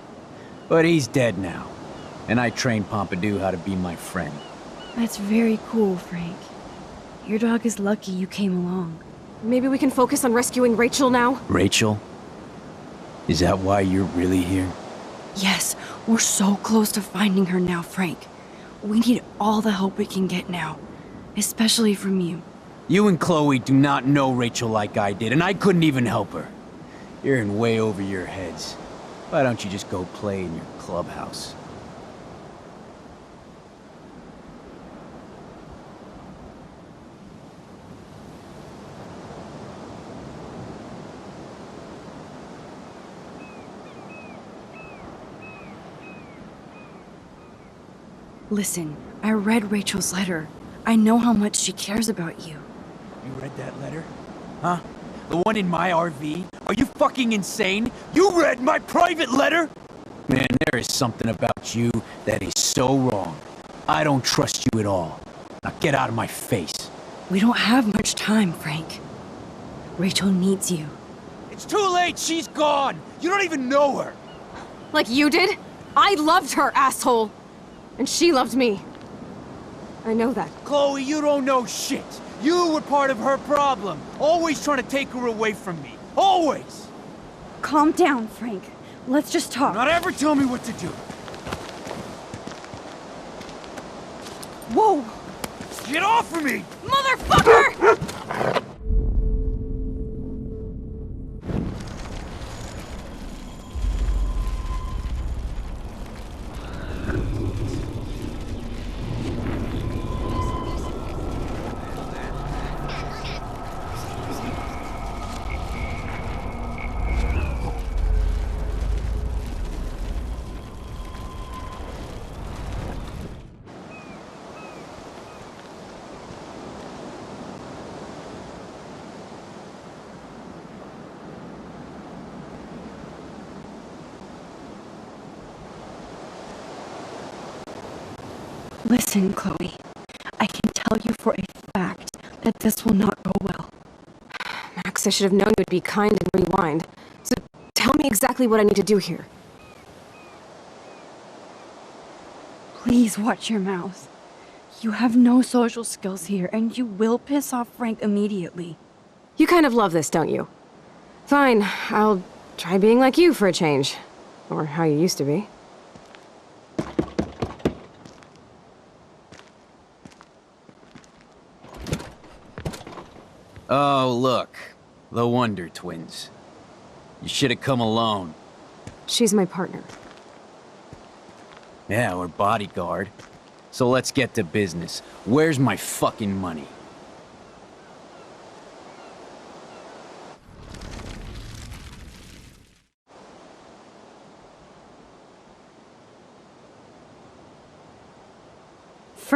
Speaker 3: But he's dead now. And I trained Pompidou how to be my friend.
Speaker 1: That's very cool, Frank. Your dog is lucky you came along.
Speaker 2: Maybe we can focus on rescuing Rachel now?
Speaker 3: Rachel? Is that why you're really here?
Speaker 1: Yes, we're so close to finding her now, Frank. We need all the help we can get now. Especially from you.
Speaker 3: You and Chloe do not know Rachel like I did, and I couldn't even help her. You're in way over your heads. Why don't you just go play in your clubhouse?
Speaker 1: Listen, I read Rachel's letter. I know how much she cares about you.
Speaker 3: You read that letter? Huh? The one in my RV? Are you fucking insane? You read my private letter? Man, there is something about you that is so wrong. I don't trust you at all. Now get out of my face.
Speaker 1: We don't have much time, Frank. Rachel needs you.
Speaker 3: It's too late, she's gone! You don't even know her!
Speaker 2: Like you did? I loved her, asshole! And she loved me. I know that.
Speaker 3: Chloe, you don't know shit! You were part of her problem, always trying to take her away from me. Always!
Speaker 1: Calm down, Frank. Let's just talk.
Speaker 3: Not ever tell me what to do.
Speaker 1: Whoa!
Speaker 3: Get off of me!
Speaker 2: Motherfucker!
Speaker 1: Listen, Chloe. I can tell you for a fact that this will not go well.
Speaker 2: Max, I should have known you would be kind and rewind. So tell me exactly what I need to do here.
Speaker 1: Please watch your mouth. You have no social skills here, and you will piss off Frank immediately.
Speaker 2: You kind of love this, don't you? Fine, I'll try being like you for a change. Or how you used to be.
Speaker 3: Oh, look. The Wonder Twins. You should have come alone.
Speaker 2: She's my partner.
Speaker 3: Yeah, or bodyguard. So let's get to business. Where's my fucking money?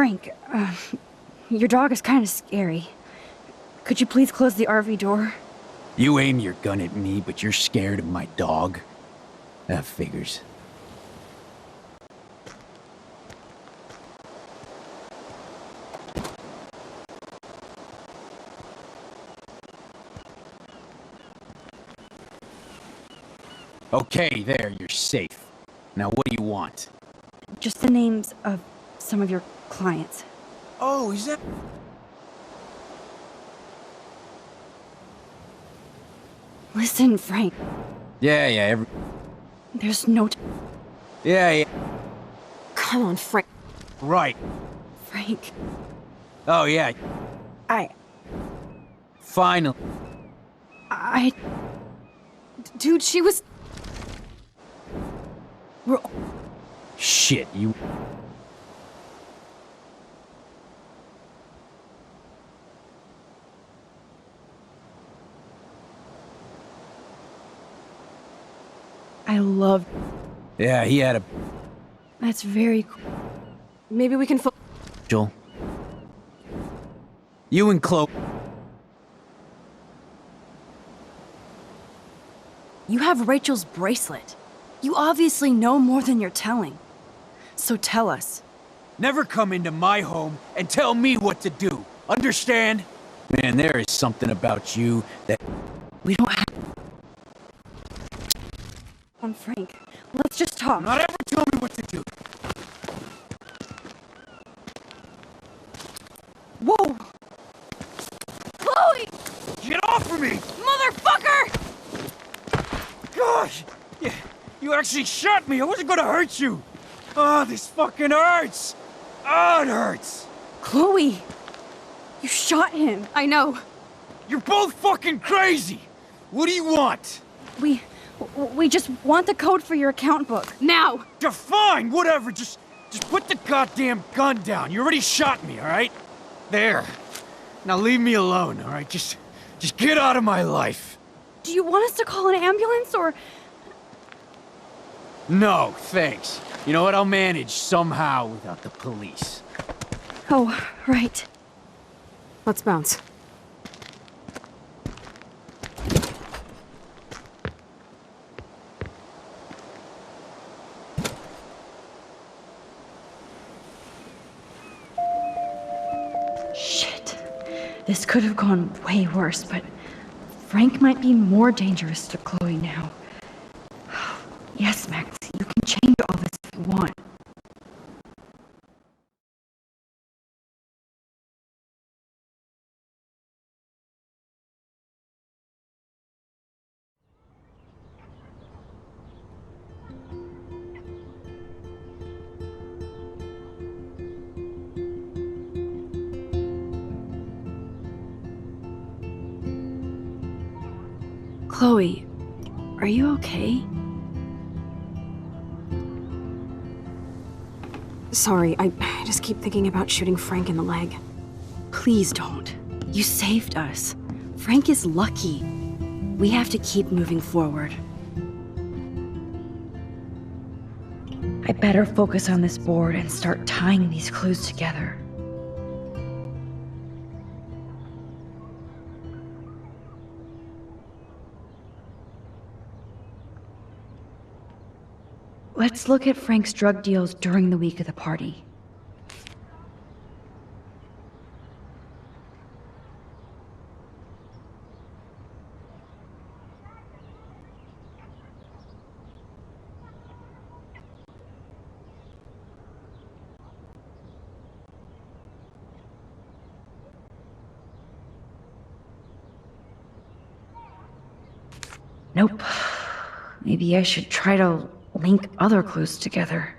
Speaker 1: Frank, your dog is kind of scary. Could you please close the RV door?
Speaker 3: You aim your gun at me, but you're scared of my dog? That figures. Okay, there, you're safe. Now what do you want?
Speaker 1: Just the names of some of your clients.
Speaker 3: Oh, is that...
Speaker 1: Listen, Frank.
Speaker 3: Yeah,
Speaker 1: There's no
Speaker 3: Yeah.
Speaker 2: Come on, Frank.
Speaker 3: Right.
Speaker 1: Frank.
Speaker 3: Oh, yeah. Finally.
Speaker 2: Dude, she was...
Speaker 3: Shit, you...
Speaker 1: I love...
Speaker 3: Yeah, he had a...
Speaker 1: That's very cool.
Speaker 2: Maybe we can
Speaker 3: Joel. You and Chloe...
Speaker 1: You have Rachel's bracelet. You obviously know more than you're telling. So tell us.
Speaker 3: Never come into my home and tell me what to do. Understand? Man, there is something about you that...
Speaker 1: We don't have... On Frank, let's just talk.
Speaker 3: Not ever tell me what to do.
Speaker 1: Whoa! Chloe!
Speaker 3: Get off of me!
Speaker 1: Motherfucker!
Speaker 3: Gosh! You actually shot me! I wasn't gonna hurt you! Oh, this fucking hurts! Oh, it hurts!
Speaker 1: Chloe! You shot him. I know.
Speaker 3: You're both fucking crazy! What do you want?
Speaker 1: We just want the code for your account book. Now!
Speaker 3: You're fine, whatever. Just put the goddamn gun down. You already shot me, alright? There. Now leave me alone, alright? Just get out of my life.
Speaker 1: Do you want us to call an ambulance, or...?
Speaker 3: No, thanks. You know what? I'll manage somehow without the police.
Speaker 1: Oh, right.
Speaker 2: Let's bounce.
Speaker 1: Shit. This could have gone way worse, but Frank might be more dangerous to Chloe now. Yes, Max, you can change all this if you want. Chloe, are you okay?
Speaker 2: Sorry, I just keep thinking about shooting Frank in the leg.
Speaker 1: Please don't. You saved us. Frank is lucky. We have to keep moving forward. I better focus on this board and start tying these clues together. Let's look at Frank's drug deals during the week of the party. Nope. Maybe I should try to link other clues together.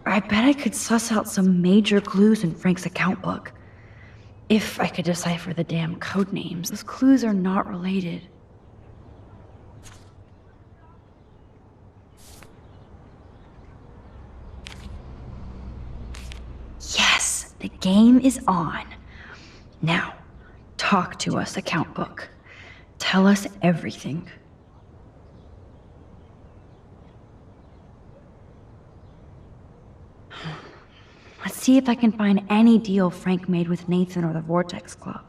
Speaker 1: I bet I could suss out some major clues in Frank's account book. If I could decipher the damn code names. Those clues are not related. The game is on. Now, talk to us, account book. Tell us everything. Let's see if I can find any deal Frank made with Nathan or the Vortex Club.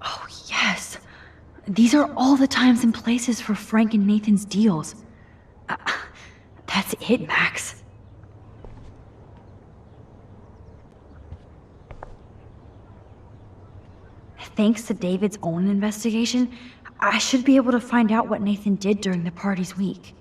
Speaker 1: Oh, yes. These are all the times and places for Frank and Nathan's deals. That's it, Max. Thanks to David's own investigation, I should be able to find out what Nathan did during the party's week.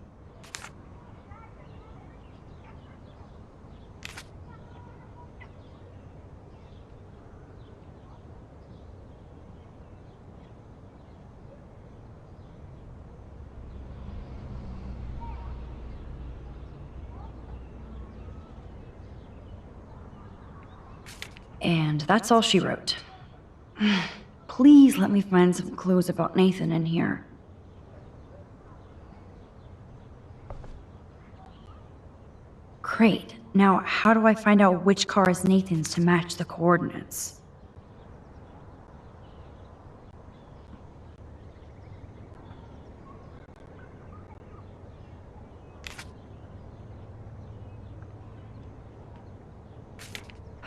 Speaker 1: And that's all she wrote. Please let me find some clues about Nathan in here. Great. Now, how do I find out which car is Nathan's to match the coordinates?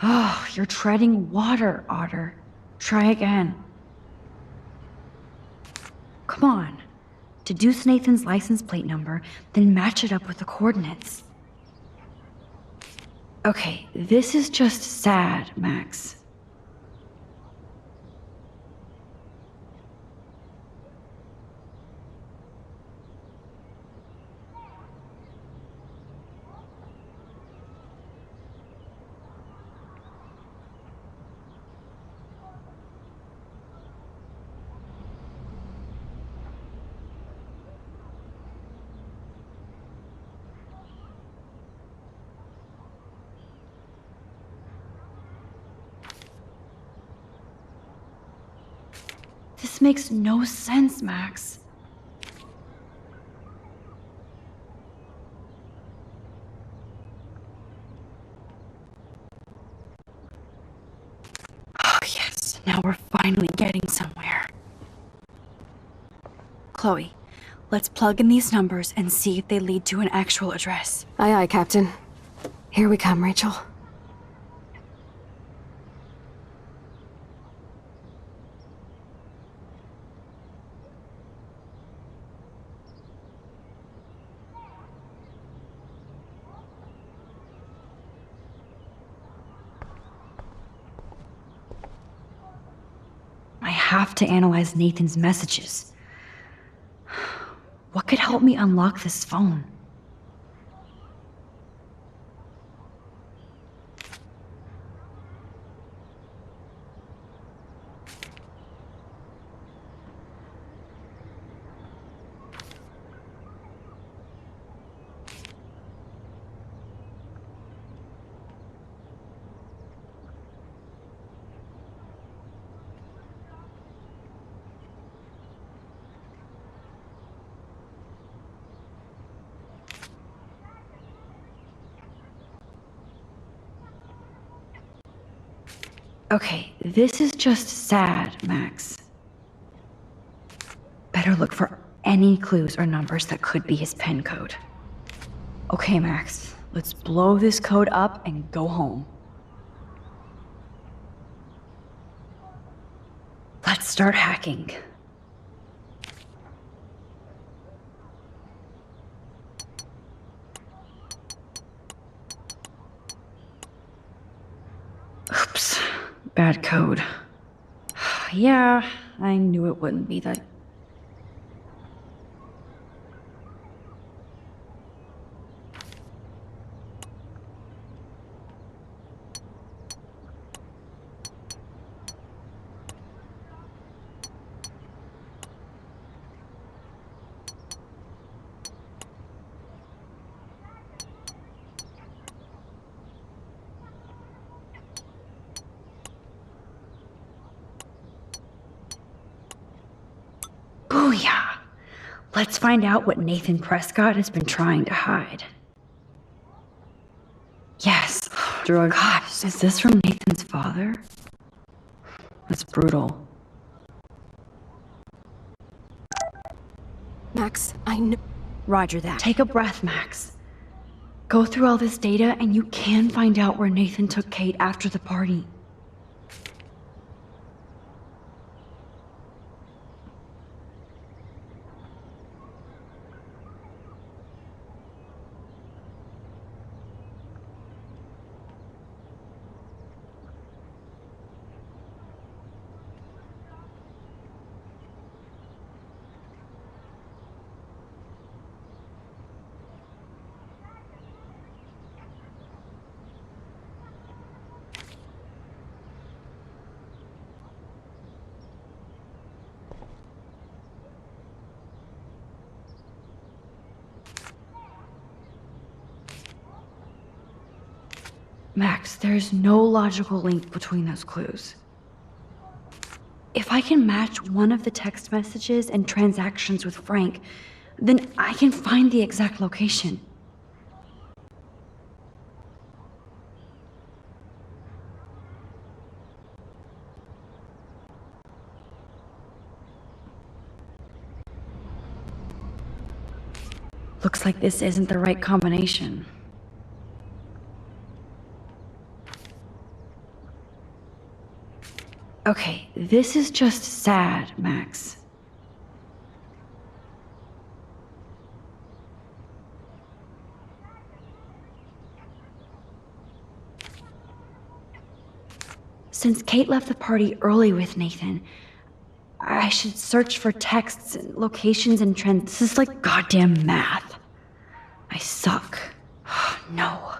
Speaker 1: Oh, you're treading water, Otter. Try again. Come on. Deduce Nathan's license plate number, then match it up with the coordinates. Okay, this is just sad, Max. This makes no sense, Max. Oh, yes. Now we're finally getting somewhere. Chloe, let's plug in these numbers and see if they lead to an actual address.
Speaker 2: Aye, aye, Captain. Here we come, Rachel.
Speaker 1: I have to analyze Nathan's messages. What could help me unlock this phone? Okay, this is just sad, Max. Better look for any clues or numbers that could be his PIN code. Okay, Max, let's blow this code up and go home. Let's start hacking. Oops. Bad code. Yeah, I knew it wouldn't be that. Oh yeah. Let's find out what Nathan Prescott has been trying to hide. Yes. Drug. Gosh, is this from Nathan's father? That's brutal.
Speaker 2: Max, I know.
Speaker 1: Roger that. Take a breath, Max. Go through all this data and you can find out where Nathan took Kate after the party. Max, there's no logical link between those clues. If I can match one of the text messages and transactions with Frank, then I can find the exact location. Looks like this isn't the right combination. Okay, this is just sad, Max. Since Kate left the party early with Nathan, I should search for texts and locations and trends. This is like goddamn math. I suck. No.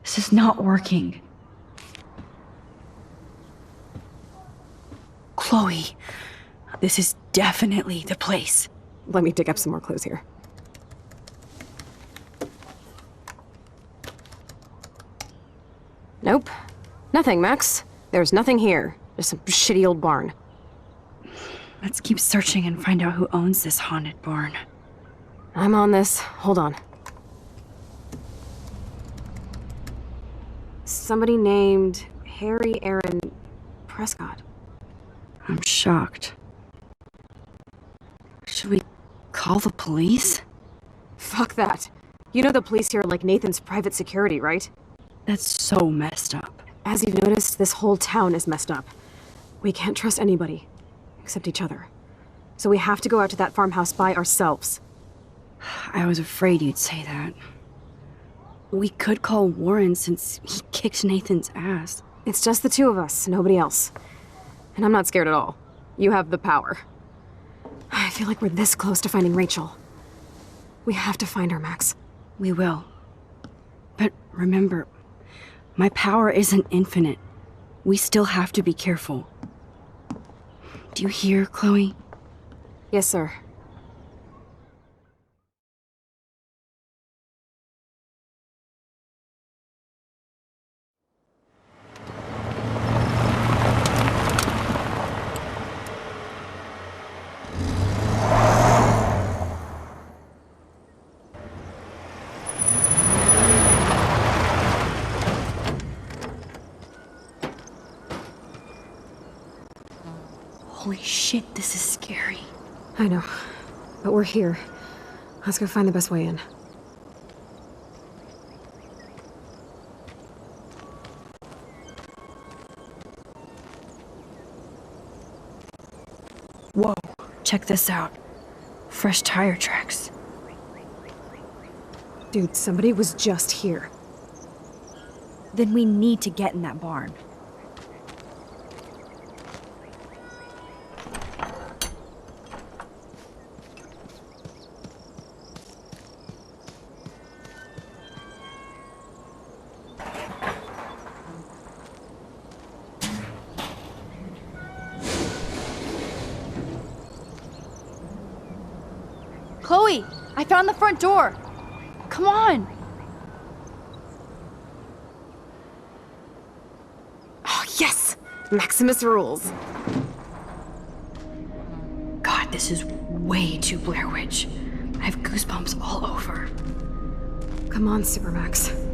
Speaker 1: This is not working. Chloe, this is definitely the place.
Speaker 2: Let me dig up some more clues here. Nope. Nothing, Max. There's nothing here. Just some shitty old barn.
Speaker 1: Let's keep searching and find out who owns this haunted barn.
Speaker 2: I'm on this. Hold on. Somebody named Harry Aaron Prescott.
Speaker 1: I'm shocked. Should we call the police?
Speaker 2: Fuck that. You know the police here are like Nathan's private security, right?
Speaker 1: That's so messed up.
Speaker 2: As you've noticed, this whole town is messed up. We can't trust anybody, except each other. So we have to go out to that farmhouse by ourselves.
Speaker 1: I was afraid you'd say that. We could call Warren since he kicked Nathan's ass.
Speaker 2: It's just the two of us, nobody else. And I'm not scared at all. You have the power. I feel like we're this close to finding Rachel. We have to find her, Max.
Speaker 1: We will. But remember, my power isn't infinite. We still have to be careful. Do you hear, Chloe?
Speaker 2: Yes, sir.
Speaker 1: Holy shit, this is scary.
Speaker 2: I know, but we're here. Let's go find the best way in.
Speaker 1: Whoa, check this out. Fresh tire tracks.
Speaker 2: Dude, somebody was just here.
Speaker 1: Then we need to get in that barn.
Speaker 4: Chloe, I found the front door. Come on.
Speaker 2: Oh, yes! Maximus rules.
Speaker 1: God, this is way too Blair Witch. I have goosebumps all over.
Speaker 2: Come on, Supermax.